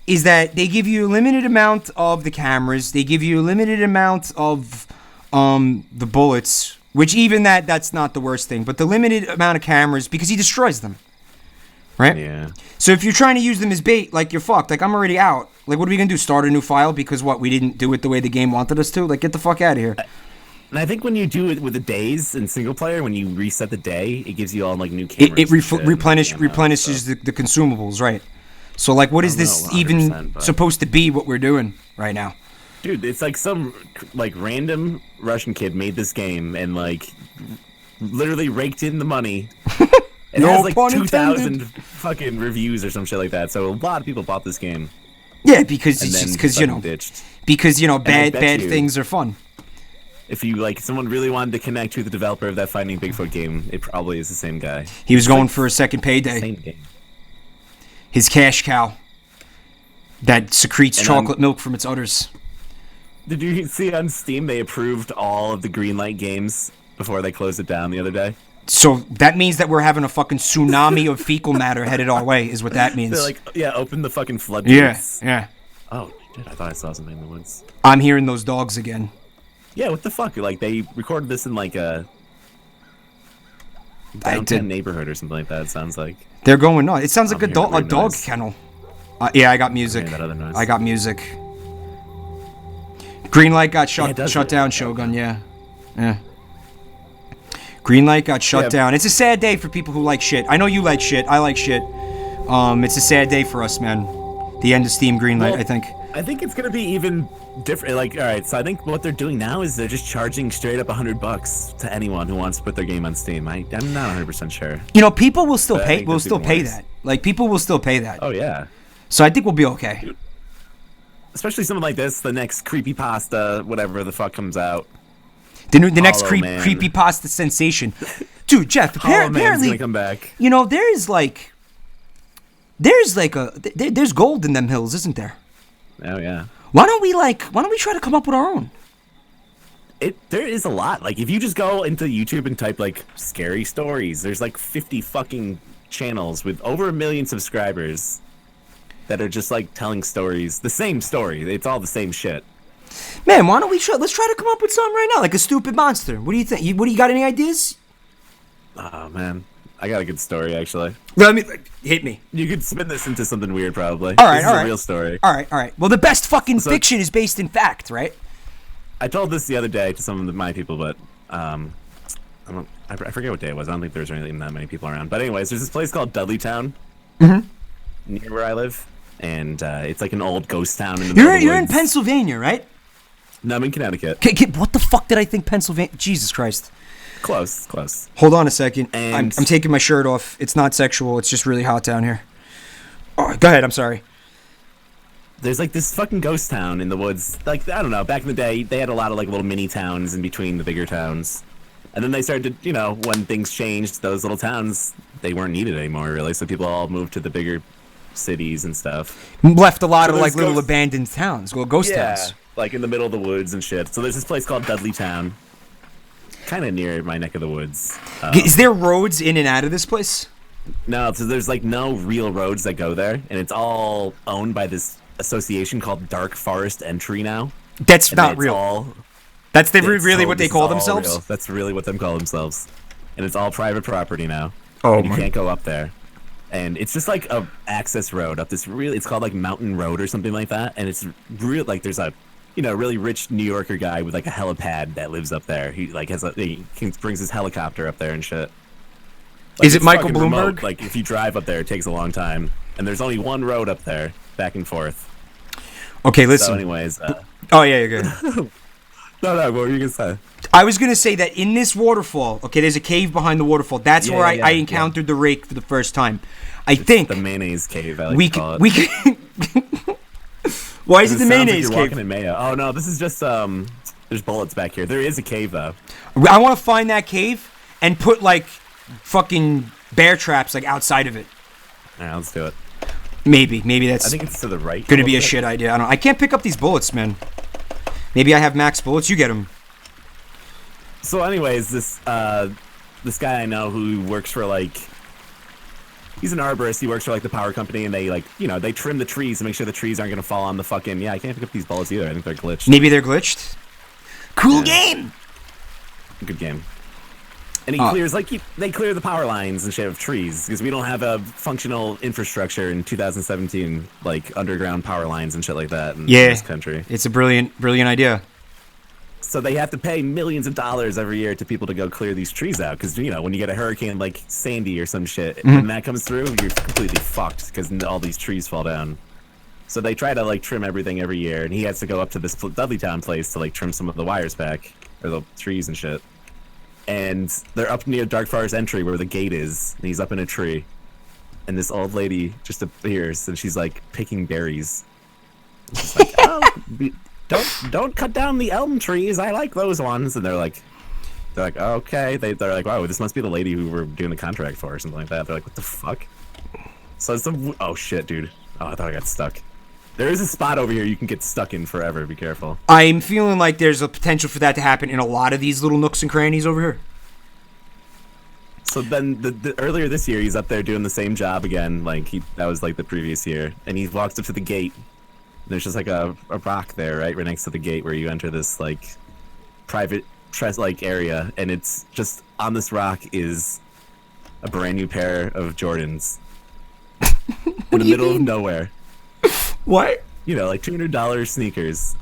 is that they give you a limited amount of the cameras. They give you a limited amount of the bullets, which even that's not the worst thing. But the limited amount of cameras because he destroys them. Right? Yeah. So if you're trying to use them as bait, like you're fucked. Like I'm already out. Like what are we gonna do? Start a new file because we didn't do it the way the game wanted us to? Like get the fuck out of here. And I think when you do it with the days in single player, when you reset the day, it gives you all like new cameras. It replenishes the consumables, right? So like, what is this even supposed to be? What we're doing right now? Dude, it's like some like random Russian kid made this game and like literally raked in the money. It has like 2,000 fucking reviews or some shit like that. So a lot of people bought this game. Yeah, because and it's then just because you know, ditched. because you know, I bet bad you- things are fun. If you like, someone really wanted to connect with the developer of that Finding Bigfoot game, it probably is the same guy. He was going for a second payday. Same game. His cash cow that secretes And chocolate milk from its udders. Did you see on Steam they approved all of the Greenlight games before they closed it down the other day? So that means that we're having a fucking tsunami of fecal matter headed our way, is what that means. They're like, yeah, open the fucking Yeah, floodgates. yeah. Oh, shit, I thought I saw something in the woods. I'm hearing those dogs again. Yeah, what the fuck? Like, they recorded this in, like, a I downtown did. neighborhood or something like that, it sounds like. They're going nuts. It sounds like I'm a hearing dog weird dog noise. kennel. Yeah, I got music. hearing that other noise. I got music. Greenlight got Yeah, it does shut look down, like Shogun. Yeah, yeah. Greenlight got shut Yeah, down. It's a sad day for people who like shit. I know you like shit. I like shit. It's a sad day for us, man. The end of Steam Greenlight, Well, I think. I think it's gonna be even different. Like, all right, so I think what they're doing now is they're just charging straight up $100 to anyone who wants to put their game on Steam. I'm not 100% sure. You know, people will still But I pay. think Will that's still even pay worse. that. Like people will still pay that. Oh yeah, So I think we'll be okay. especially something like this, the next creepypasta, whatever the fuck comes out. The next Hollow Man. creepypasta sensation, dude. Jeff, Hollow Man's apparently, gonna come back. you know, there's gold in them hills, isn't there? Oh yeah. Why don't we try to come up with our own? There is a lot. Like, if you just go into YouTube and type like scary stories, there's like 50 fucking channels with over 1 million subscribers that are just like telling stories, the same story. It's all the same shit. Man, why don't we try? Let's try to come up with something right now, like a stupid monster. What do you think? What do you got? Any ideas? Oh man, I got a good story actually. Let me hit me. You could spin this into something weird, probably. All right, this is all a right. real story. All right. Well, the best fucking So- fiction is based in fact, right? I told this the other day to some of my people, but I forget what day it was. I don't think there was really that many people around. But anyways, there's this place called Dudleytown near where I live, and it's like an old ghost town in the middle of the You're in woods. Pennsylvania, right? No, I'm in Connecticut. What the fuck did I think Pennsylvania? Jesus Christ. Close. Hold on a second. And- I'm taking my shirt off. It's not sexual. It's just really hot down here. Oh, go ahead. I'm sorry. There's like this fucking ghost town in the woods. Like, I don't know, back in the day, they had a lot of like little mini towns in between the bigger towns. And then they started to, when things changed, those little towns, they weren't needed anymore, really. So people all moved to the bigger cities and stuff. Left a lot So of like there's little ghosts- abandoned towns, well, ghost towns. like in the middle of the woods and shit. So there's this place called Dudleytown, kind of near my neck of the woods. Is there roads in and out of this place? No, so there's like no real roads that go there, and it's all owned by this association called Dark Forest Entry now. That's And not it's real. all- That's it's really what this they is call all themselves? real. That's really what they call themselves, and it's all private property now. Oh, and you my- can't go up there, and it's just like a access road up this really. It's called like Mountain Road or something like that, and it's real like there's a really rich New Yorker guy with like a helipad that lives up there. He like brings his helicopter up there and shit. Like, Is it it's Michael fucking remote. Bloomberg? Like, if you drive up there, it takes a long time, and there's only one road up there, back and forth. Okay, So, listen. anyways, Oh, yeah, you're good. no, what were you gonna say? I was going to say that in this waterfall, okay, there's a cave behind the waterfall. That's Yeah, where yeah, I yeah. encountered the rake for the first time. I think The mayonnaise cave. I like we to call can. it. Why is it the sounds like mayonnaise you're cave? walking in Mayo. Oh no, this is just There's bullets back here. There is a cave though. I want to find that cave and put like fucking bear traps like outside of it. All right, let's do it. Maybe I that's think it's to the right. gonna be a little bit. shit idea. I don't. I can't pick up these bullets, man. Maybe I have max bullets. You get them. So, anyways, this guy I know who works for like. He's an arborist. He works for like the power company, and they they trim the trees to make sure the trees aren't gonna fall on the fucking. Yeah, I can't pick up these bullets either. I think they're glitched. Maybe they're glitched. Cool Yeah. game. Good game. And he clears they clear the power lines and shit of trees because we don't have a functional infrastructure in 2017 like underground power lines and shit like that in Yeah. this country. It's a brilliant idea. So they have to pay millions of dollars every year to people to go clear these trees out because when you get a hurricane like Sandy or some shit, when that comes through, you're completely fucked because all these trees fall down. So they try to like trim everything every year, and he has to go up to this Dudleytown place to like trim some of the wires back or the trees and shit. And they're up near Dark Forest Entry where the gate is, and he's up in a tree. And this old lady just appears, and she's like picking berries. It's like, oh, don't cut down the elm trees. I like those ones. And they're like, okay. They're like, wow, this must be the lady who we're doing the contract for or something like that. They're like, what the fuck? So it's oh shit, dude. Oh, I thought I got stuck. There is a spot over here you can get stuck in forever. Be careful. I'm feeling like there's a potential for that to happen in a lot of these little nooks and crannies over here. So then, the earlier this year, he's up there doing the same job again. Like that was like the previous year, and he walks up to the gate. There's just like a rock there, right next to the gate where you enter this like private like area, and it's just on this rock is a brand new pair of Jordans in the middle of nowhere. What? You know, like $200 sneakers.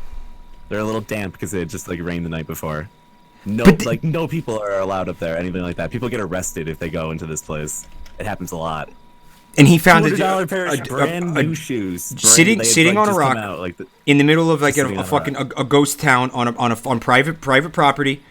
They're a little damp because it had just like rained the night before. No, no people are allowed up there, anything like that. People get arrested if they go into this place. It happens a lot. And he found $200 pair of brand new shoes, sitting on a rock in the middle of like a ghost town on private property.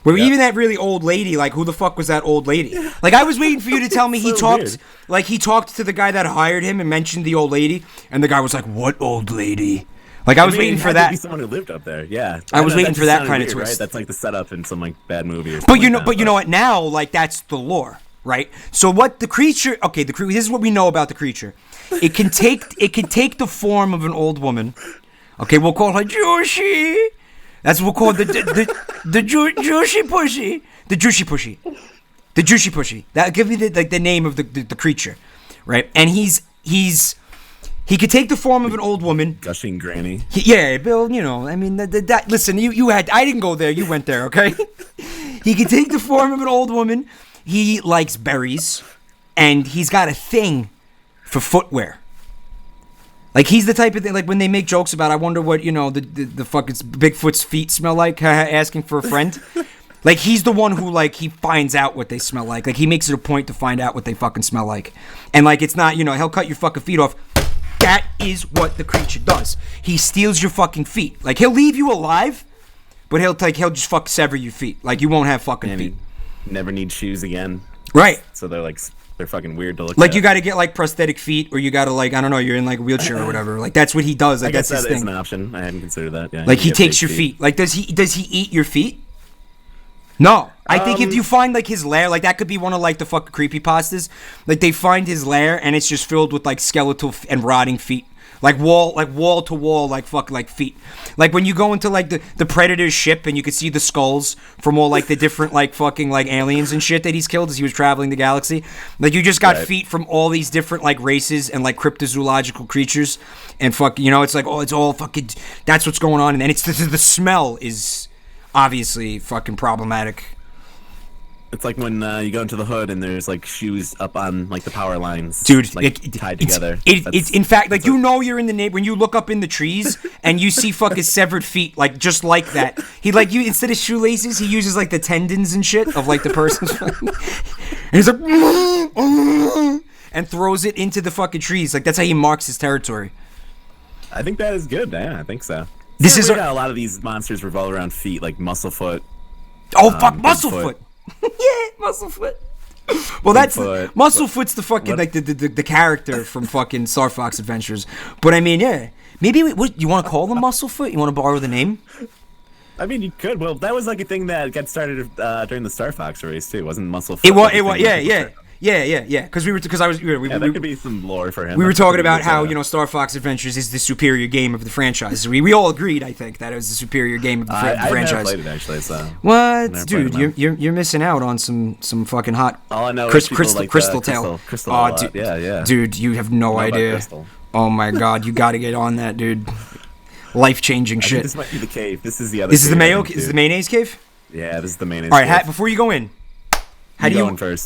Where even that really old lady, like, who the fuck was that old lady? Like, I was waiting for you to tell me he talked to the guy that hired him and mentioned the old lady, and the guy was like, "What old lady?" Like, I was waiting for that. To be someone who lived up there, yeah. I was waiting for that kind of twist. Right? That's like the setup in some like bad movie. Or but you know what? Now, like, that's the lore, right? So what the creature? Okay, this is what we know about the creature. It can take the form of an old woman. Okay, we'll call her Joshi. That's what we'll call the Juicy Pushy. The Juicy Pushy. The Juicy Pushy. That'll give you the name of the creature, right? And he could take the form of an old woman. Gushing granny. Yeah, Bill, you know, I mean, listen, you had, I didn't go there, you went there, okay? He could take the form of an old woman. He likes berries, and he's got a thing for footwear. Like, he's the type of thing, like, when they make jokes about, I wonder what, you know, the fucking Bigfoot's feet smell like, asking for a friend. Like, he's the one who, like, he finds out what they smell like. Like, he makes it a point to find out what they fucking smell like. And, like, it's not, you know, he'll cut your fucking feet off. That is what the creature does. He steals your fucking feet. Like, he'll leave you alive, but he'll just sever your feet. Like, you won't have fucking feet. Never need shoes again. Right. So they're fucking weird to look at. Like, you got to get, like, prosthetic feet, or you got to, like, I don't know, you're in, like, a wheelchair or whatever. Like, that's what he does. Like, I guess that's his that is thing. an option. I hadn't considered that. Yeah, like, he takes your feet. Like, does he eat your feet? No. I think if you find, like, his lair, like, that could be one of, like, the fucking creepypastas. Like, they find his lair, and it's just filled with, like, skeletal and rotting feet. Like wall to wall, like fuck, like feet. Like when you go into like the Predator's ship and you can see the skulls from all like the different like fucking like aliens and shit that he's killed as he was traveling the galaxy. Like you just got feet from all these different like races and like cryptozoological creatures, and fuck, you know, it's like, oh, it's all fucking. That's what's going on, and then it's the smell is obviously fucking problematic. It's like when you go into the hood and there's like shoes up on like the power lines, dude, like tied together. It's in fact like, you know, you're in the when you look up in the trees and you see fucking severed feet, like just like that. He like, you instead of shoelaces, he uses like the tendons and shit of like the person's. And he's like, and throws it into the fucking trees. Like that's how he marks his territory. I think that is good. Yeah, I think so. This is a lot of these monsters revolve around feet, like Musclefoot. Oh fuck, Musclefoot. Yeah, Musclefoot. Well, that's Musclefoot's the fucking like the character from fucking Star Fox Adventures. But I mean, yeah, maybe you want to call them Musclefoot? You want to borrow the name? I mean, you could. Well, that was like a thing that got started during the Star Fox race too. Wasn't Musclefoot? It was. Yeah. Because there could be some lore for him. We were talking about how, you know, Star Fox Adventures is the superior game of the franchise. We all agreed, I think, that it was the superior game of the franchise. I've never played it actually. So what, dude? You're missing out on some fucking hot. All I know Crystal Tail. Crystal. Oh, dude, yeah. Dude, you have no idea. Oh my god, you got to get on that, dude. Life-changing shit. This might be the cave. This is the other. This is the Mayo. This is the mayonnaise cave. Yeah, this is the mayonnaise. All right, before you go in. How do you want to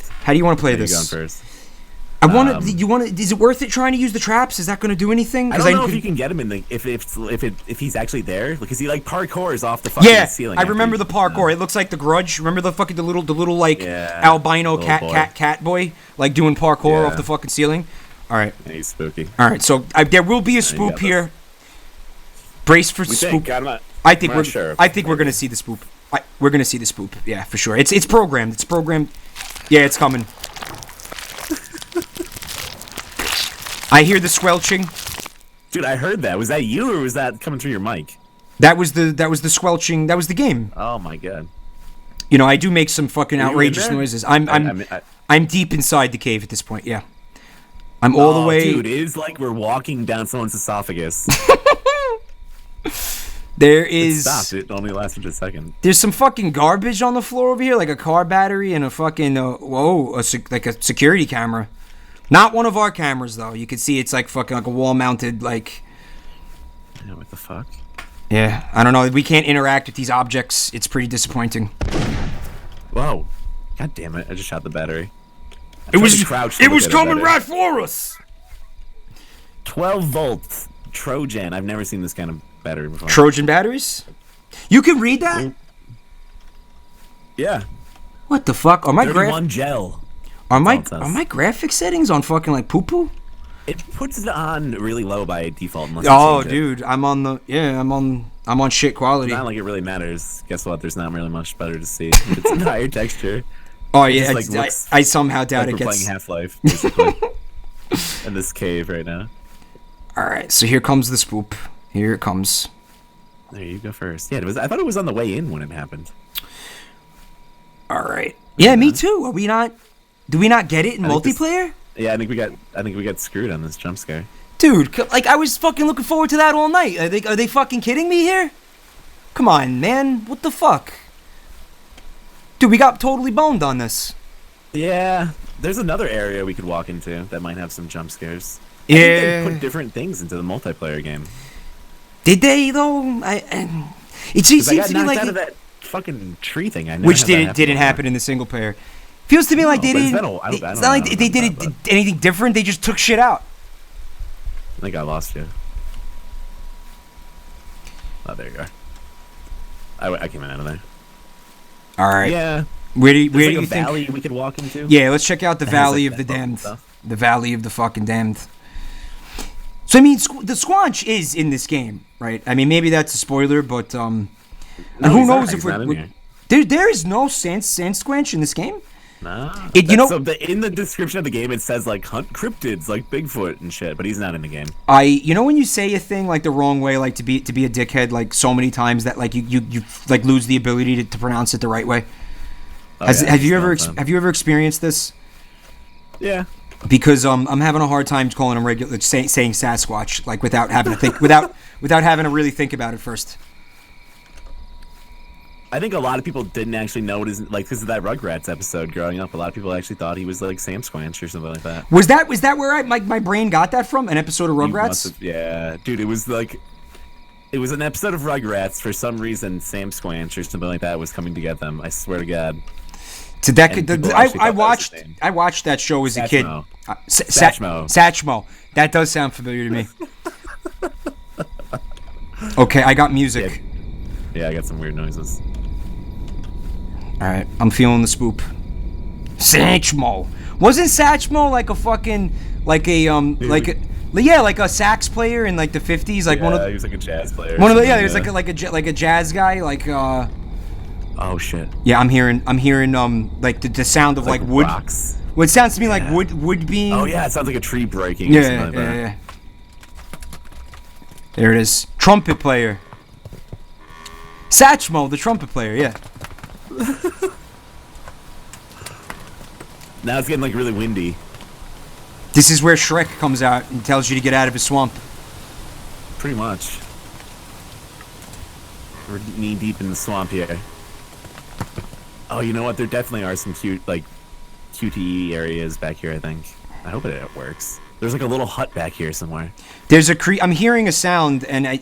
play this? You going first. I want to. You want to? Is it worth it trying to use the traps? Is that going to do anything? I don't know if you can get him in the if he's actually there, because he like parkours off the fucking ceiling. I remember the parkour. It looks like The Grudge. Remember the little like albino cat boy like doing parkour off the fucking ceiling. All right. Yeah, he's spooky. All right. So there will be a spook here. Brace for spook. I think we're gonna see the spook. We're gonna see the spook. Yeah, for sure. It's programmed. It's programmed. Yeah, it's coming. I hear the squelching. Dude, I heard that. Was that you, or was that coming through your mic? That was the squelching. That was the game. Oh my god. You know, I do make some fucking Are you in outrageous there? noises. I'm deep inside the cave at this point. Yeah, I'm all the way. Dude, it is like we're walking down someone's esophagus. There is. Stop! It only lasted a second. There's some fucking garbage on the floor over here, like a car battery and a fucking like a security camera. Not one of our cameras though. You can see it's like fucking like a wall mounted like. Yeah, what the fuck? Yeah, I don't know. We can't interact with these objects. It's pretty disappointing. Whoa! God damn it! I just shot the battery. It was coming right for us. 12 volts Trojan. I've never seen this kind of battery before. Trojan batteries? You can read that? Yeah. What the fuck? Are my 31 gel. are my That's all it are says. my graphic settings on fucking like poo poo? It puts it on really low by default. Unless you Oh, change it. dude, I'm on shit quality. It's not like it really matters. Guess what? There's not really much better to see. It's a higher texture. Oh yeah, just, like, looks I somehow doubt Like it we're gets. playing Half-Life, basically. In this cave right now. All right, so here comes the spoop. Here it comes. There, you go first. Yeah, I thought it was on the way in when it happened. All right. Yeah, me too. Are we not? Do we not get it in I think this- multiplayer? Yeah, I think we got screwed on this jump scare. Dude, like I was fucking looking forward to that all night. Are they fucking kidding me here? Come on, man. What the fuck? Dude, we got totally boned on this. Yeah, there's another area we could walk into that might have some jump scares. I Yeah. think they put different things into the multiplayer game. Did they though? It 'Cause I seems got to me knocked like out of that fucking tree thing. I never which had that didn't before. happen in the single player. Feels to me like they but it's didn't. been a- I don't It's know not like about they did that, it, anything different. They just took shit out. I think I lost you. Oh, there you are. I came in out of there. All right. Yeah. Where do you There's like a think? valley we could walk into. Yeah, let's check out the That has, Valley like, of the that Damned. stuff. The Valley of the fucking Damned. So I mean, the Squanch is in this game, right? I mean, maybe that's a spoiler, but and who he's knows not. if He's not in we're here. there is no sand Squanch in this game. Nah. You know- So in the description of the game, it says like hunt cryptids, like Bigfoot and shit, but he's not in the game. You know when you say a thing like the wrong way, like to be a dickhead, like so many times that like you like lose the ability to pronounce it the right way. Oh, Have you ever it's not fun. have you ever experienced this? Yeah. Because I'm having a hard time calling him regular saying Sasquatch like without having to think without having to really think about it first. I think a lot of people didn't actually know what his like because of that Rugrats episode growing up. A lot of people actually thought he was like Sam Squanch or something like that. Was that where my brain got that from? An episode of He must Rugrats? have- yeah, dude, it was an episode of Rugrats. For some reason, Sam Squanch or something like that was coming to get them. I swear to God. To that, And people I actually thought that was his name. watched that show as a kid. Satchmo. Satchmo. Satchmo. That does sound familiar to me. Okay, I got music. Yeah, I got some weird noises. All right, I'm feeling the spoop. Satchmo. Wasn't Satchmo like a fucking like a sax player in like the 50s, like Yeah, one of he was like a jazz player. one of the he was like a jazz guy like Oh shit. yeah, I'm hearing like the sound of like wood. Rocks. Well, it sounds to me like Yeah. wood being. Oh yeah, it sounds like a tree breaking. or Yeah, something like that. yeah. There it is. Trumpet player. Satchmo, the trumpet player, yeah. Now it's getting like really windy. This is where Shrek comes out and tells you to get out of his swamp. Pretty much. We're knee deep in the swamp here. Oh, you know what? There definitely are some cute, like, QTE areas back here, I think. I hope it works. There's like a little hut back here somewhere. There's I'm hearing a sound, and I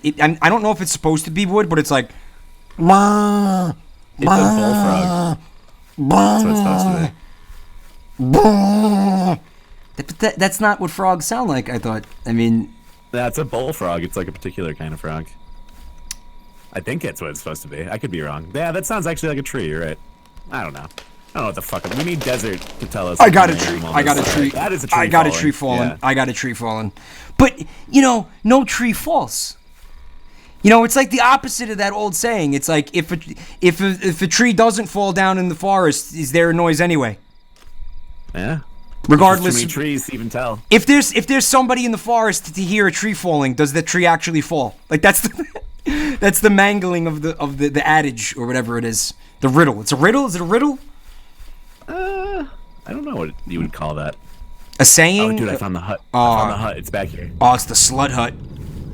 don't know if it's supposed to be wood, but it's like. Bah, It's a bullfrog. That's what it's supposed to be. bah. That's not what frogs sound like, I thought. I mean. That's a bullfrog. It's like a particular kind of frog. I think that's what it's supposed to be. I could be wrong. Yeah, that sounds actually like a tree. You're right. I don't know. I don't know what the fuck. We need desert to tell us. I got a what tree. animal I got a this is. tree. That is a tree. I got a falling. tree falling. Yeah. I got a tree falling. But, you know, no tree falls. You know, it's like the opposite of that old saying. It's like if a tree doesn't fall down in the forest, is there a noise anyway? Yeah. Regardless, Too many trees to even tell. if there's somebody in the forest to hear a tree falling, does the tree actually fall? Like that's the mangling of the adage or whatever it is. The riddle. It's a riddle. Is it a riddle? I don't know what you would call that. A saying? Oh, dude, I found the hut. I found the hut. It's back here. Oh, it's the slut hut.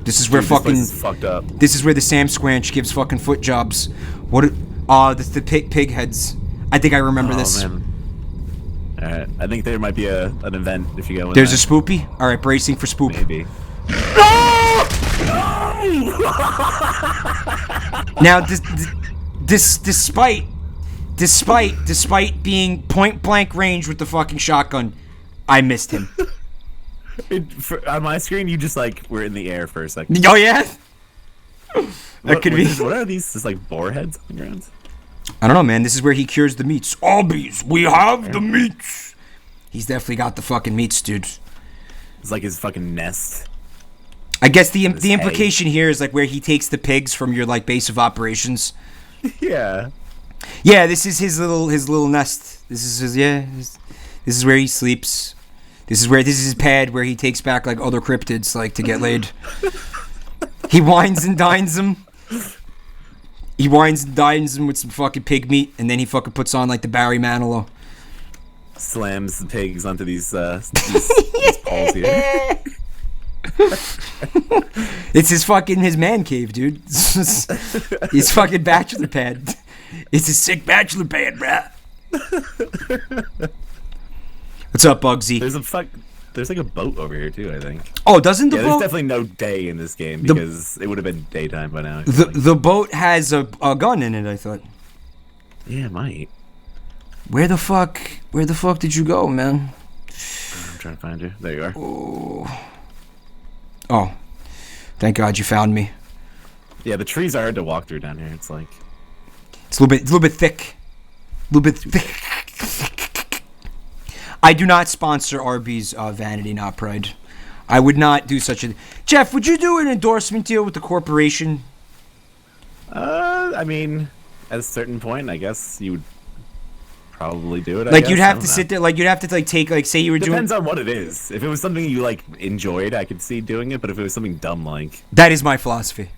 This is where Dude, this place fucking. is fucked up. This is where the Sam Squanch gives fucking foot jobs. What? That's the pig heads. I think I remember this. Man. Alright, I think there might be an event if you go in There's there. a spoopy. All right, bracing for spoop. Maybe. Now, despite being point blank range with the fucking shotgun, I missed him. On my screen, you just like were in the air for a second. Oh yeah. That could be. What are these? Just like boar heads on the ground? I don't know, man. This is where he cures the meats. Arby's, we have the meats. He's definitely got the fucking meats, dude. It's like his fucking nest. I guess the implication here is like where he takes the pigs from your like base of operations. Yeah. Yeah, this is his little nest. This is this is where he sleeps. This is his pad where he takes back like other cryptids like to get laid. He wines and dines them. He wines and dines them with some fucking pig meat, and then he fucking puts on like the Barry Manilow. Slams the pigs onto these poles here. It's his man cave, dude. His fucking bachelor pad. It's his sick bachelor pad, bruh. What's up, Bugsy? There's like a boat over here too, I think. Oh, doesn't the There's boat? definitely no day in this game because it would have been daytime by now. The boat has a gun in it, I thought. Yeah, it might. Where the fuck did you go, man? I'm trying to find you. There you are. Oh, thank God you found me. Yeah, the trees are hard to walk through down here. It's like It's a little bit thick. A little bit thick. I do not sponsor Arby's Vanity Not Pride. I would not do such a... Jeff, would you do an endorsement deal with the corporation? I mean, at a certain point, I guess you would probably do it. Like, you'd have to sit there, like, you'd have to, like, take, like, say you were doing... Depends on what it is. If it was something you, like, enjoyed, I could see doing it, but if it was something dumb, like... That is my philosophy.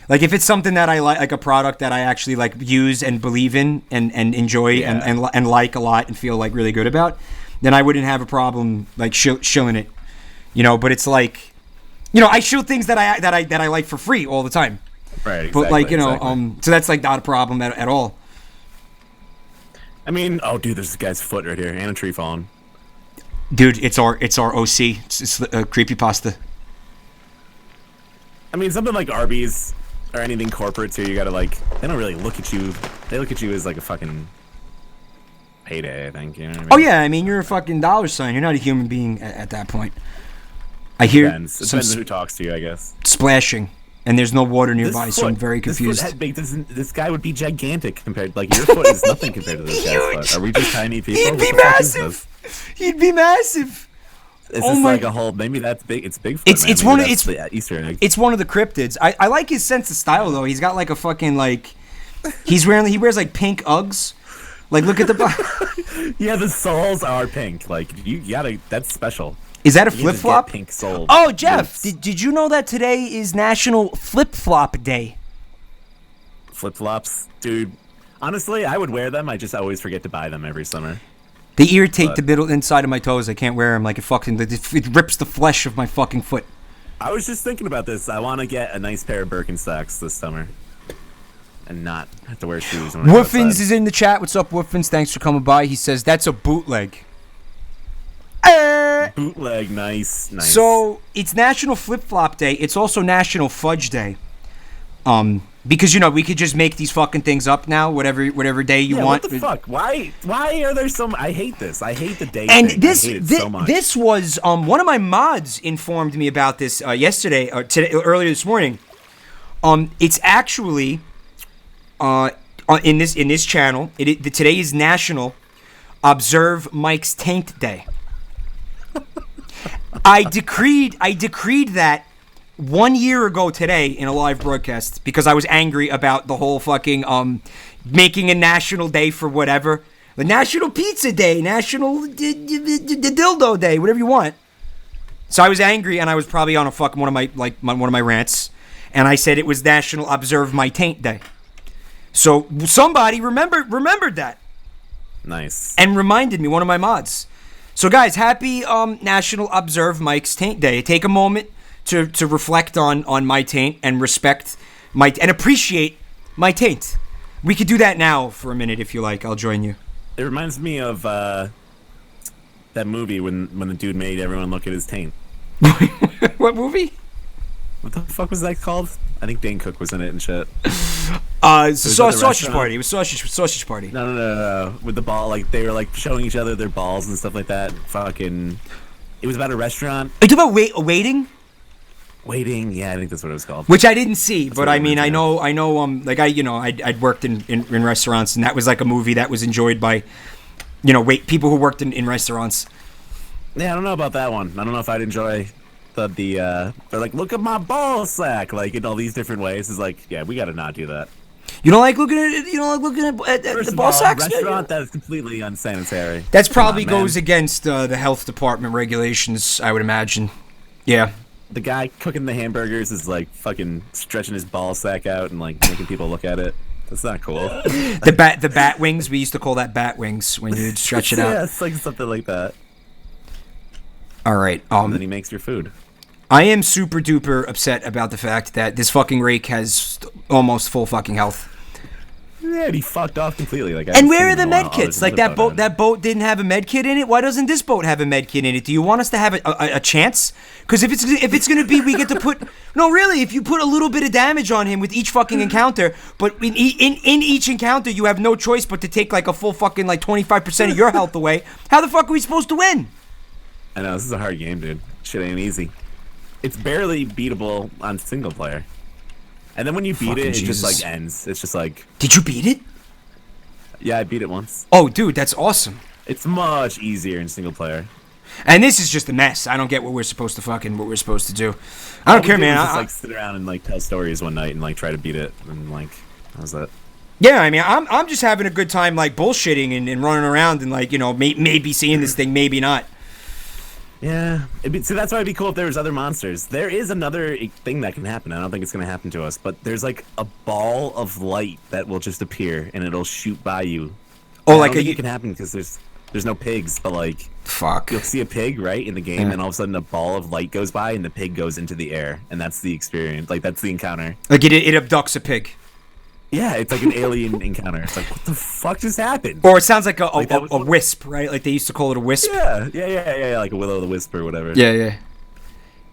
Like, if it's something that I like a product that I actually, like, use and believe in and enjoy and like a lot and feel, like, really good about, then I wouldn't have a problem, like, shilling it. You know, but it's like... You know, I shill things that I like for free all the time. Right, exactly. But, like, you know, so that's, like, not a problem at all. I mean, oh, dude, there's this guy's foot right here and a tree falling. Dude, it's our OC. It's creepypasta. I mean, something like Arby's or anything corporate too, you gotta, like, they don't really look at you. They look at you as, like, a fucking payday, I think. You know what I mean? Oh, yeah, I mean, you're a fucking dollar sign. You're not a human being at that point. I hear Depends. It depends on who talks to you, I guess. Splashing, and there's no water nearby, so I'm very confused. This foot big, this guy would be gigantic compared, like, your foot is nothing compared to this guy's foot. Are we just tiny people? He'd be massive. He'd be massive. Is this like a whole? Maybe that's big. It's Bigfoot. It's man. one Maybe of that's the Easter egg. It's one of the cryptids. I like his sense of style though. He's got like a fucking like. He wears like pink Uggs. Like look at the. Yeah, the soles are pink. Like you gotta. That's special. Is that a You flip just flop? get pink sole. Oh, Jeff, boots. did you know that today is National Flip Flop Day? Flip flops, dude. Honestly, I would wear them. I just always forget to buy them every summer. They irritate the middle inside of my toes. I can't wear them. Like it rips the flesh of my fucking foot. I was just thinking about this. I want to get a nice pair of Birkenstocks this summer, and not have to wear shoes. When I go Woofins outside. is in the chat. What's up, Woofins? Thanks for coming by. He says that's a bootleg. Bootleg, nice. So it's National Flip Flop Day. It's also National Fudge Day. Because we could just make these fucking things up now, whatever day you want. What the fuck? Why are there so? I hate this. I hate the day. And thing. this I hate it so much. this was one of my mods informed me about this yesterday or earlier this morning. It's actually in this channel. Today is National Observe Mike's Taint Day. I decreed that 1 year ago today in a live broadcast because I was angry about the whole fucking making a national day for whatever. The National Pizza Day, National Dildo Day, whatever you want. So I was angry, and I was probably on a fucking one of my rants, and I said it was National Observe My Taint Day. So somebody remembered that. Nice. And reminded me, one of my mods. So guys, happy National Observe Mike's Taint Day. Take a moment to reflect on my taint and respect and appreciate my taint. We could do that now for a minute if you like. I'll join you. It reminds me of that movie when the dude made everyone look at his taint. What movie? What the fuck was that called? I think Dane Cook was in it and shit. Sausage Party. It was Sausage Party. No. With the ball, like they were like showing each other their balls and stuff like that. Fucking. It was about a restaurant. Are you talking about waiting? Waiting, yeah, I think that's what it was called. Which I didn't see, but I mean, I know, like I'd worked in restaurants, and that was like a movie that was enjoyed by, people who worked in restaurants. Yeah, I don't know about that one. I don't know if I'd enjoy they're like, look at my ball sack, like in all these different ways. It's like, yeah, we gotta not do that. You don't like looking at the ball sacks? Restaurant that is completely unsanitary. That's probably goes against the health department regulations, I would imagine. Yeah. The guy cooking the hamburgers is like fucking stretching his ball sack out and like making people look at it. That's not cool. The bat wings, we used to call that bat wings when you'd stretch it out. Yeah, it's like something like that. All right. And then he makes your food. I am super duper upset about the fact that this fucking rake has almost full fucking health. Yeah, he fucked off completely. Like, and where are the med kits? Like that boat. That boat didn't have a med kit in it. Why doesn't this boat have a med kit in it? Do you want us to have a chance? Because if it's gonna be, we get to put. No, really. If you put a little bit of damage on him with each fucking encounter, but in each encounter you have no choice but to take like a full fucking like 25% of your health away. How the fuck are we supposed to win? I know, this is a hard game, dude. Shit ain't easy. It's barely beatable on single player. And then when you beat Fucking it, Jesus. just like ends. It's just like... Did you beat it? Yeah, I beat it once. Oh, dude, that's awesome. It's much easier in single player. And this is just a mess. I don't get what we're supposed to do. I don't care, man. Just like sit around and like tell stories one night and like try to beat it and like, how's that? Yeah, I mean, I'm just having a good time like bullshitting and running around and like, maybe seeing this thing, maybe not. Yeah, so that's why it'd be cool if there was other monsters. There is another thing that can happen. I don't think it's gonna happen to us, but there's like a ball of light that will just appear and it'll shoot by you. Oh, I don't think it can happen because there's no pigs, but like, fuck, you'll see a pig right in the game, and all of a sudden a ball of light goes by and the pig goes into the air, and that's the experience. Like that's the encounter. Like it abducts a pig. Yeah, it's like an alien encounter. It's like, what the fuck just happened? Or it sounds like a wisp, right? Like they used to call it a wisp. Yeah, like a will-o'-the-wisp or whatever. Yeah.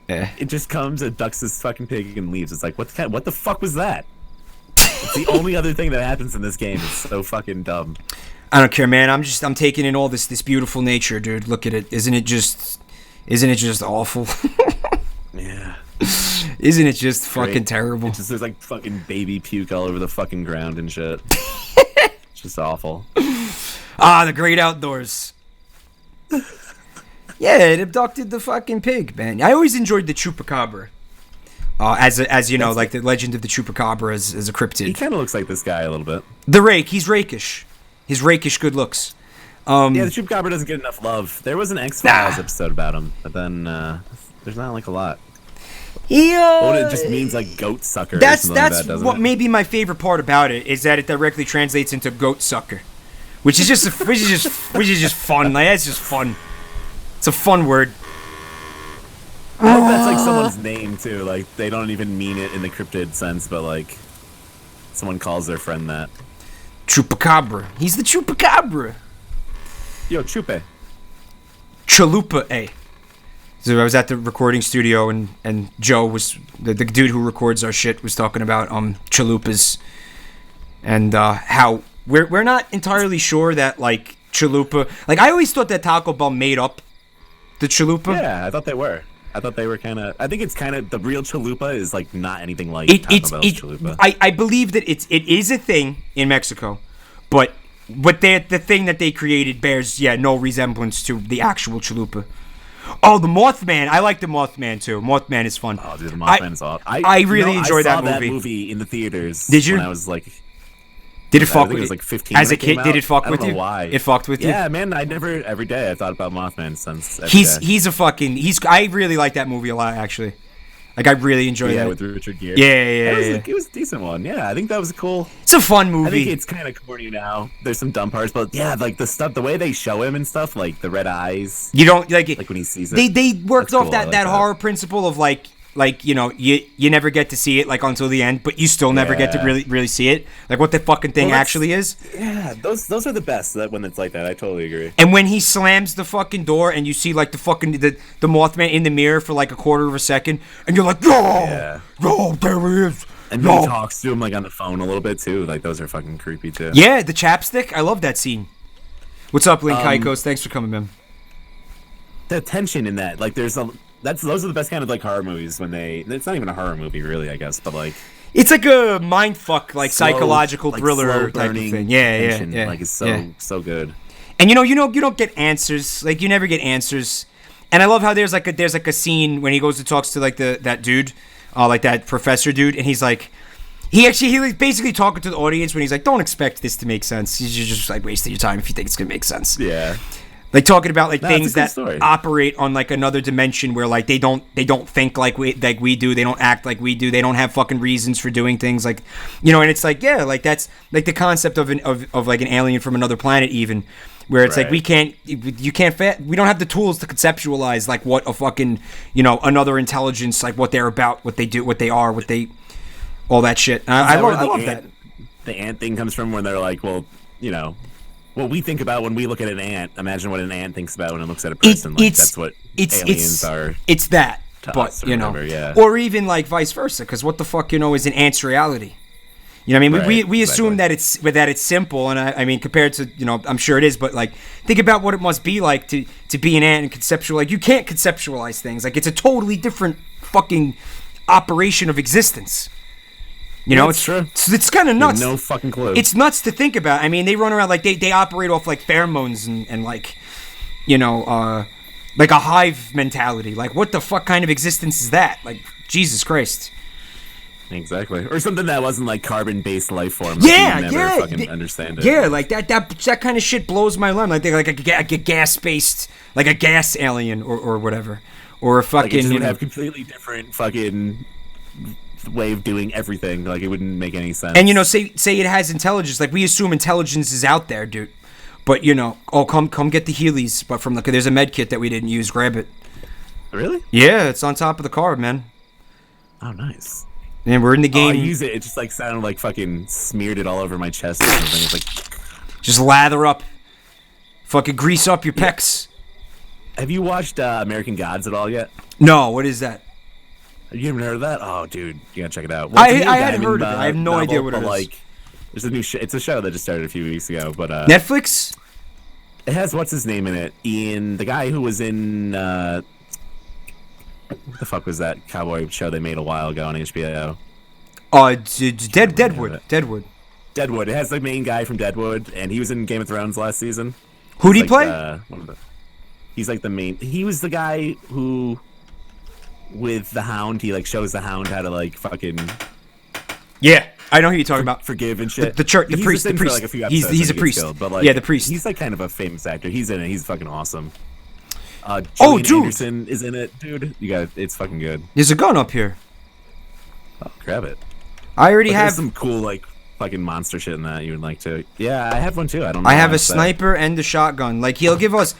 It just comes, abducts this fucking pig and leaves. It's like, what the fuck was that? It's the only other thing that happens in this game. It's so fucking dumb. I don't care, man. I'm taking in all this beautiful nature, dude. Look at it. Isn't it just awful? Yeah. Isn't it just fucking terrible? It's just there's like fucking baby puke all over the fucking ground and shit. It's just awful. The great outdoors. Yeah, it abducted the fucking pig, man. I always enjoyed the chupacabra. As you know, like the legend of the chupacabra as a cryptid. He kind of looks like this guy a little bit. The rake, he's rakish. His rakish good looks. Yeah, the chupacabra doesn't get enough love. There was an X-Files episode about him, but then there's not like a lot. It just means like goat sucker. That's what maybe my favorite part about it is that it directly translates into goat sucker, which is just fun. Like that's just fun. It's a fun word. I hope that's like someone's name too. Like they don't even mean it in the cryptid sense, but like someone calls their friend that. Chupacabra. He's the chupacabra. Yo, chupe. Chalupa A. So I was at the recording studio and Joe was the dude who records our shit was talking about chalupas and how we're not entirely sure that like chalupa, like I always thought that Taco Bell made up the chalupa. Yeah, I thought they were. I thought they were kind of. I think it's kind of the real chalupa is like not anything like Taco Bell's chalupa. I believe that it is a thing in Mexico, but the thing that they created bears no resemblance to the actual chalupa. Oh, the Mothman! I like the Mothman too. Mothman is fun. Oh, dude, the Mothman is awesome. I really enjoyed that movie. I saw that movie in the theaters. Did you? When I was like, Did it I fuck think with it was you? like 15 As when a it came kid, did out. it fuck I with don't you? know why. It fucked with you? Yeah, man. Every day I thought about Mothman since. He's a fucking. I really like that movie a lot, actually. Like, I really enjoy that. with Richard Gere. Yeah. It was a decent one. Yeah, I think that was cool. It's a fun movie. I think it's kind of corny now. There's some dumb parts, but yeah, like the way they show him and stuff, like the red eyes. You don't like it. Like when he sees it. They worked That's off cool. I that, like that that. horror principle of like you never get to see it like until the end, but you still never get to Yeah. really see it. Like what the fucking thing Well, that's- actually is. Yeah, those are the best. When it's like that, I totally agree. And when he slams the fucking door and you see like the fucking the Mothman in the mirror for like a quarter of a second, and you're like, Yeah. there he is. And when he talks to him like on the phone a little bit too, like those are fucking creepy too. Yeah, the chapstick. I love that scene. What's up, Link Kaikos? Thanks for coming, man. The tension in that, like, those are the best kind of like horror movies when it's not even a horror movie really, I guess, but like It's like a mindfuck, like slow, psychological like, thriller slow type of burning thing. tension, Yeah. Like it's yeah. so good. And you don't get answers. Like you never get answers. And I love how there's like a scene when he goes and talks to like that dude, like that professor dude, and he's like, he was basically talking to the audience when he's like, don't expect this to make sense. You're just like wasting your time if you think it's gonna make sense. Yeah. Like talking about like No, it's a things good that story. operate on like another dimension where like they don't think like we do. They don't act like we do. They don't have fucking reasons for doing things like, and it's like, yeah, like that's like the concept of like an alien from another planet even, where it's like Right. we don't have the tools to conceptualize like what a fucking another intelligence, like what they're about, what they do, what they are, all that shit. I love that. The ant thing comes from when they're like, well, what we think about when we look at an ant. Imagine what an ant thinks about when it looks at a person. That's what aliens are. It's that, to but us or whatever, yeah. or even like vice versa. Because what the fuck is an ant's reality? You know what I mean? Right, we assume that it's simple, and I mean compared to I'm sure it is, but like think about what it must be like to be an ant and conceptual. Like you can't conceptualize things. Like it's a totally different fucking operation of existence. It's true. It's kind of nuts. No fucking clue. It's nuts to think about. I mean, they run around like they operate off like pheromones and like, like a hive mentality. Like, what the fuck kind of existence is that? Like, Jesus Christ. Exactly. Or something that wasn't like carbon-based life form. Yeah, you never yeah. fucking understand it. Yeah, like that kind of shit blows my mind. Like they're like a gas-based, like a gas alien or whatever, or a Like it fucking. just would have completely different fucking way of doing everything. Like it wouldn't make any sense. And say it has intelligence. Like we assume intelligence is out there, dude. But come get the Heelys. But from there's a med kit that we didn't use. Grab it. Really? Yeah, it's on top of the car, man. Oh, nice. And we're in the Oh, game. I use it. It just like sounded like fucking smeared it all over my chest or something. It's like, Just lather up. Fucking grease up your pecs. have you watched American Gods at all yet? No, what is that? You haven't heard of that? Oh, dude, you gotta check it out. I it's a Neil hadn't Gaiman, heard of it. I have no idea what it is. Like, there's a new. It's a show that just started a few weeks ago, but Netflix? it has what's his name in it? Ian, the guy who was in what the fuck was that cowboy show they made a while ago on HBO? Deadwood. Deadwood. Deadwood. It has the main guy from Deadwood, and he was in Game of Thrones last season. Who'd he He's play? He's like the main. He was the guy who, with the Hound, he like shows the Hound how to like fucking Yeah, I know who you're talking about. forgive and shit. The church, the He's priest, just in the for, priest. like, a few He's episodes a and priest. gets killed, but, like, Yeah, the priest. He's like kind of a famous actor. He's in it. He's fucking awesome. Oh, Gillian dude. Anderson is in it, dude. You got it. It's fucking good. There's a gun up here. Oh, grab it. I already But have. there's some cool like fucking monster shit in that you would like to. Yeah, I have one too. I don't know. I have why a it's that. sniper and a shotgun. Like he'll give us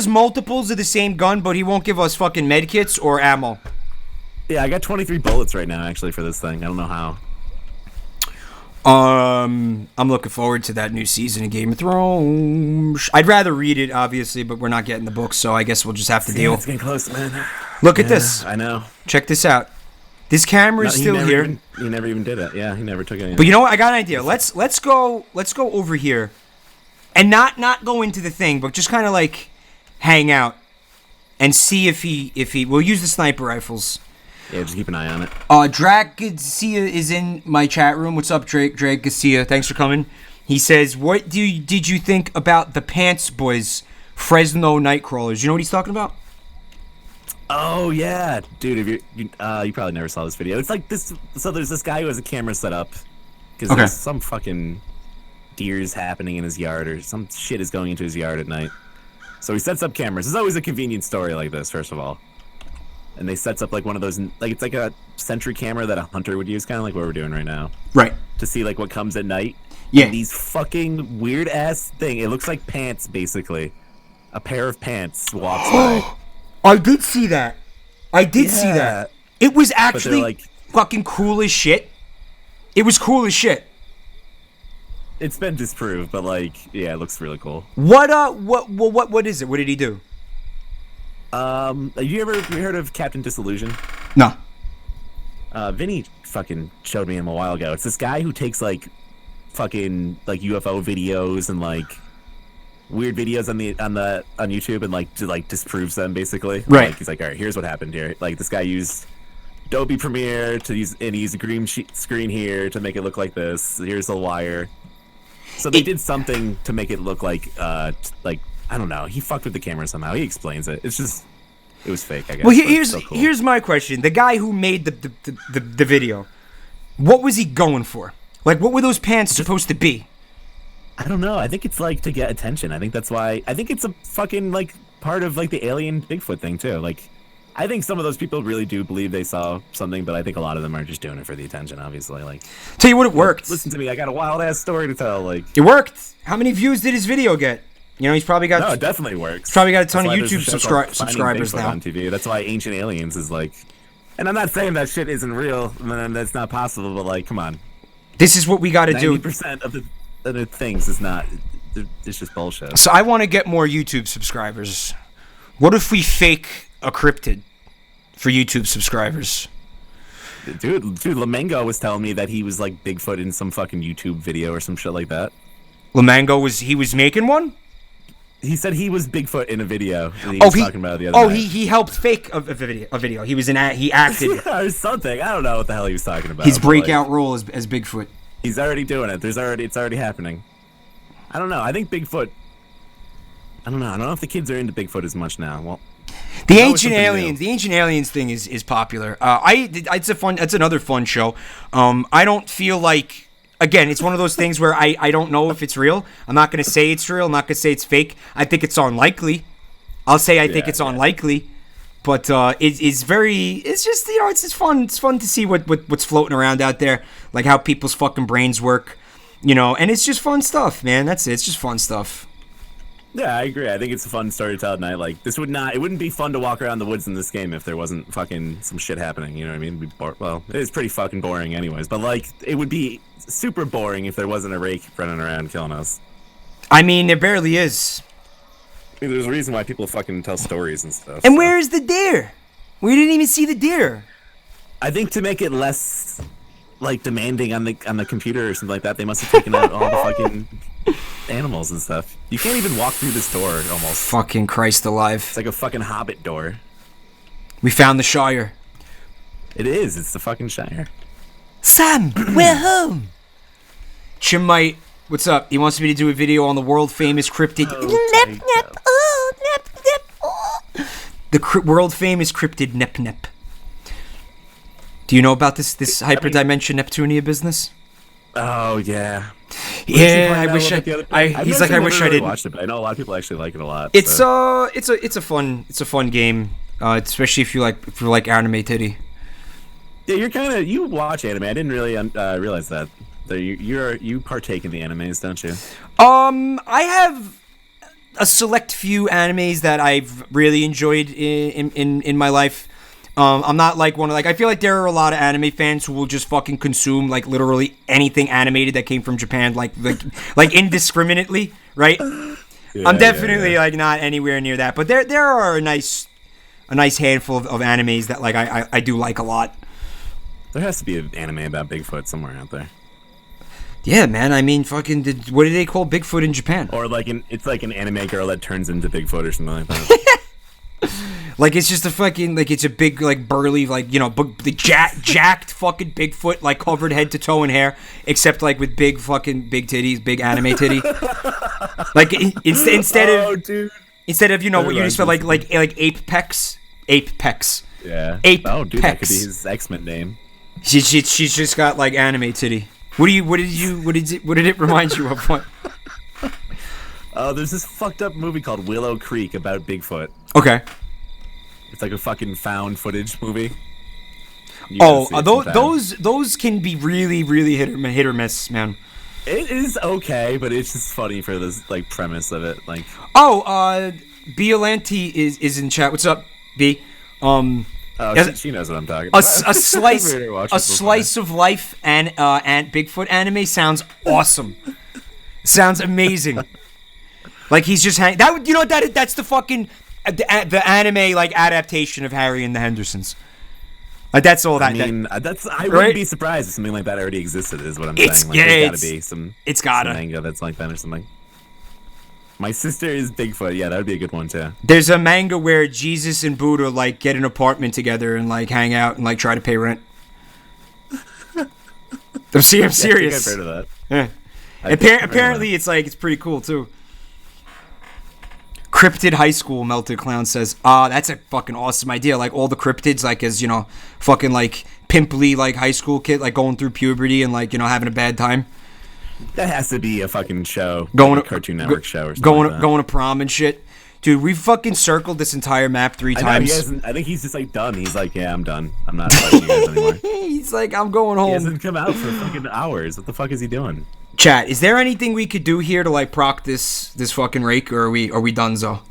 multiples of the same gun, but he won't give us fucking med kits or ammo. Yeah, I got 23 bullets right now actually for this thing. I don't know how. I'm looking forward to that new season of Game of Thrones. I'd rather read it, obviously, but we're not getting the book, so I guess we'll just have to deal. It's getting close, man. Look at this. I know. Check this out. This camera is No, still here. He never even did it. Yeah, he never took it. But you know what? I got an idea. Let's go over here, and not go into the thing, but just kind of like hang out and see if he. We'll use the sniper rifles. Yeah, just keep an eye on it. Drake Garcia is in my chat room. What's up, Drake Garcia? Thanks for coming. He says, "What did you think about the Pants Boys, Fresno Nightcrawlers?" You know what he's talking about? Oh yeah, dude. If you probably never saw this video. It's like this. So there's this guy who has a camera set up because Okay. there's some fucking deer's happening in his yard or some shit is going into his yard at night. So he sets up cameras. There's always a convenient story like this, first of all. And they sets up like one of those, like it's like a sentry camera that a hunter would use, kind of like what we're doing right now. Right. To see like what comes at night. Yeah. And these fucking weird ass thing. It looks like pants, basically. A pair of pants walks by. I did see that. I did see that. It was actually like, fucking cool as shit. It was cool as shit. It's been disproved, but like, yeah, it looks really cool. What is it? What did he do? Have you heard of Captain Disillusion? No. Vinny fucking showed me him a while ago. It's this guy who takes like fucking like UFO videos and like weird videos on YouTube and like disproves them basically. Right. Like, he's like, all right, here's what happened here. Like this guy used Adobe Premiere to use a green screen here to make it look like this. Here's the wire. So they did something to make it look like I don't know. He fucked with the camera somehow. He explains it. It's just, it was fake, I guess. Well, cool. here's my question. The guy who made the video, what was he going for? Like, what were those pants supposed to be? I don't know. I think it's like to get attention. I think that's why. I think it's a fucking like part of like the alien Bigfoot thing too. Like, I think some of those people really do believe they saw something, but I think a lot of them are just doing it for the attention. Obviously, like. Tell you what, it worked. Listen to me. I got a wild ass story to tell. Like. It worked. How many views did his video get? You know, he's probably got. No, it definitely works. He's probably got a ton of That's why YouTube there's a show called subscribers Finding Bigfoot now. on TV. That's why Ancient Aliens is like. And I'm not saying that shit isn't real, and that's not possible, but like, come on. This is what we got to do. 90% of the things is not. It's just bullshit. So I want to get more YouTube subscribers. What if we fake a cryptid for YouTube subscribers? Dude, Lamengo was telling me that he was like Bigfoot in some fucking YouTube video or some shit like that. Lamango was making one? He said he was Bigfoot in a video that he was talking about the other night. he helped fake a video. He was he acted. Yeah, or something. I don't know what the hell he was talking about. His breakout role as Bigfoot. He's already doing it. It's already happening. I don't know. I think Bigfoot. I don't know. I don't know if the kids are into Bigfoot as much now. Well, the Ancient Aliens thing is popular. It's another fun show. I don't feel like. Again, it's one of those things where I don't know if it's real. I'm not going to say it's real. I'm not going to say it's fake. I think it's unlikely. I'll say I think it's unlikely. But it's just, you know, it's just fun. It's fun to see what's floating around out there. Like how people's fucking brains work, you know. And it's just fun stuff, man. That's it. It's just fun stuff. Yeah, I agree. I think it's a fun story to tell at night. Like, it wouldn't be fun to walk around the woods in this game if there wasn't fucking some shit happening, you know what I mean? Well, it is pretty fucking boring anyways, but like, it would be super boring if there wasn't a rake running around killing us. I mean, there barely is. I mean, there's a reason why people fucking tell stories and stuff. And where is the deer? We didn't even see the deer. I think to make it less, like, demanding on the computer or something like that, they must have taken out all the fucking animals and stuff. You can't even walk through this door, almost. Fucking Christ alive. It's like a fucking Hobbit door. We found the Shire. It is. It's the fucking Shire. Sam, we're home. Chimite, what's up? He wants me to do a video on the world-famous cryptid... Nep, nep, oh, nep, nep, oh. The world-famous cryptid Nep, nep. Do you know about this hyperdimension Neptunia business? Oh, yeah. Yeah, I wish I wish I didn't. Watched it, but I know a lot of people actually like it a lot. It's a fun game, especially if you like anime titty. Yeah, you watch anime. I didn't really realize that. You partake in the animes, don't you? I have a select few animes that I've really enjoyed in my life. I'm not like one of I feel like there are a lot of anime fans who will just fucking consume like literally anything animated that came from Japan like indiscriminately, right? Yeah, I'm definitely like not anywhere near that, but there are a nice handful of animes that like I do like a lot. There has to be an anime about Bigfoot somewhere out there. Yeah, man. I mean, fucking, what do they call Bigfoot in Japan? Or it's like an anime girl that turns into Bigfoot or something like that. Like it's just a fucking it's a big burly jacked fucking Bigfoot covered head to toe in hair, except with big titties, big anime titty. Instead of what you used for like ape pecs. Yeah. Ape Oh, dude, pecs. that could be his X-Men name. She's just got anime titty. What did it remind you of? What? There's this fucked up movie called Willow Creek about Bigfoot. Okay. It's like a fucking found footage movie. You gotta see it sometime. Those can be really, really hit or miss, man. It is okay, but it's just funny for this like premise of it. Like, Biolanti is in chat. What's up, B? she knows what I'm talking about. A slice of life and Bigfoot anime sounds awesome. Sounds amazing. Like he's just that's the fucking the anime like adaptation of Harry and the Hendersons. Like that's all that. I wouldn't be surprised if something like that already existed. Is what I'm saying. Like, there's gotta be some manga that's like that or something. My sister is Bigfoot. Yeah, that would be a good one too. There's a manga where Jesus and Buddha like get an apartment together and like hang out and like try to pay rent. I'm serious. I think I've heard of that. Yeah. Apparently, it's pretty cool too. Cryptid High School, Melted Clown says, that's a fucking awesome idea. Like all the cryptids, like as fucking like pimply like high school kid, like going through puberty and like having a bad time. That has to be a fucking show, going like a Cartoon Network show or something. Going to prom and shit, dude. We fucking circled this entire map 3 times. I think he's just like done. He's like, yeah, I'm done. I'm not fighting you guys anymore. He's like, I'm going home. He hasn't come out for fucking hours. What the fuck is he doing? Chat, is there anything we could do here to like proc this fucking rake, or are we donezo?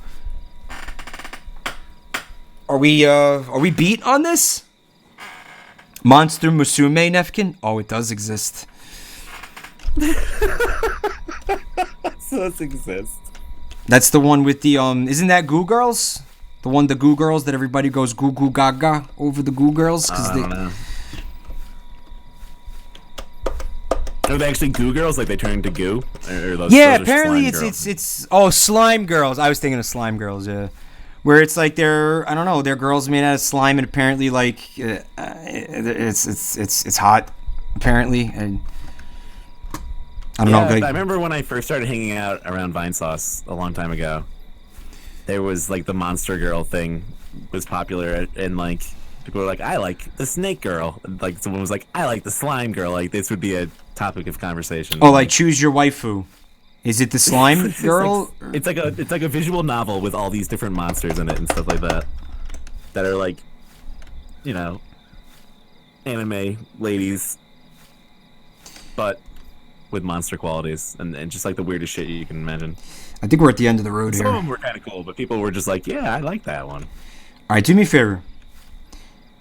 Are we beat on this? Monster Musume Nefkin? Oh, it does exist. So it exists. That's the one with the isn't that Goo Girls? The Goo Girls that everybody goes goo goo gaga over the Goo Girls I don't know. Are they actually Goo Girls? Like they turn into goo? Or those apparently it's it's Slime Girls. I was thinking of Slime Girls, yeah. Where it's like they're girls made out of slime, and apparently like it's hot, apparently, and I don't know. Like, I remember when I first started hanging out around Vinesauce a long time ago. There was like the Monster Girl thing was popular, and like people were like, "I like the Snake Girl." And, like someone was like, "I like the Slime Girl." Like this would be a topic of conversation. Oh, like choose your waifu. Is it the Slime Girl? It's like a visual novel with all these different monsters in it and stuff like that. That are like, anime ladies, but with monster qualities and just like the weirdest shit you can imagine. I think we're at the end of the road here. Some of them were kind of cool, but people were just like, "Yeah, I like that one." All right, do me a favor.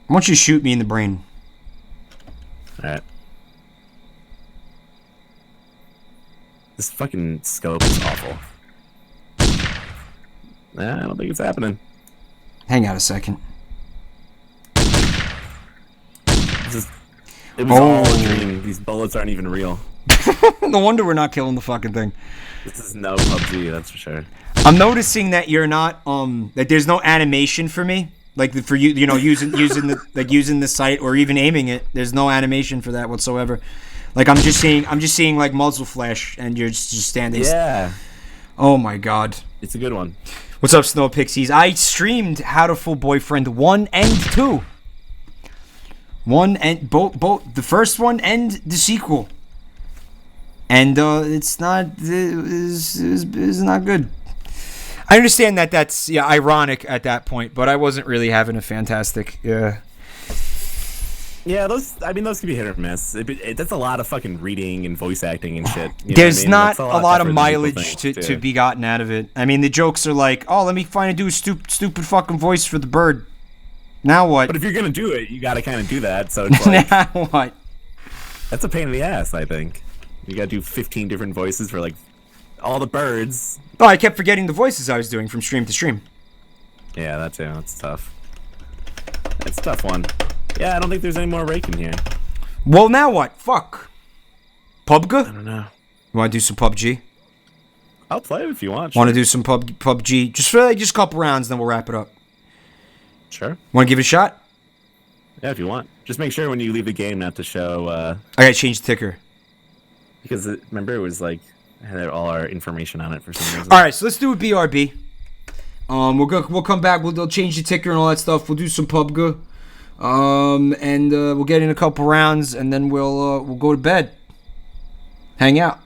I want you to shoot me in the brain. All right. This fucking scope is awful. Nah, I don't think it's happening. Hang out a second. It was all a dream. These bullets aren't even real. No wonder we're not killing the fucking thing. This is no PUBG, that's for sure. I'm noticing that you're not that there's no animation for me. Like for you, using the sight or even aiming it. There's no animation for that whatsoever. Like I'm just seeing like muzzle flash, and you're just standing. Yeah. Oh my god. It's a good one. What's up, Snow Pixies? I streamed How to Fool Boyfriend 1 and 2. 1 and both the first one and the sequel. And it's not not good. I understand that that's ironic at that point, but I wasn't really having a fantastic. Yeah, those can be hit or miss. That's a lot of fucking reading and voice acting and shit. There's not a lot of mileage to be gotten out of it. I mean, the jokes are like, oh, let me find a dude stupid fucking voice for the bird. Now what? But if you're gonna do it, you gotta kind of do that. So it's like, now what? That's a pain in the ass, I think. You gotta do 15 different voices for like all the birds. Oh, I kept forgetting the voices I was doing from stream to stream. Yeah, that too. That's tough. It's a tough one. Yeah, I don't think there's any more raking here. Well, now what? Fuck. PUBG? I don't know. You want to do some PUBG? I'll play it if you want. Want to do some PUBG? Just for like, just a couple rounds, then we'll wrap it up. Sure. Want to give it a shot? Yeah, if you want. Just make sure when you leave the game not to show... I gotta change the ticker. Because, remember, it was like... It had all our information on it for some reason. Alright, so let's do a BRB. We'll come back. They'll change the ticker and all that stuff. We'll do some PUBG. And we'll get in a couple rounds, and then we'll go to bed. hang out.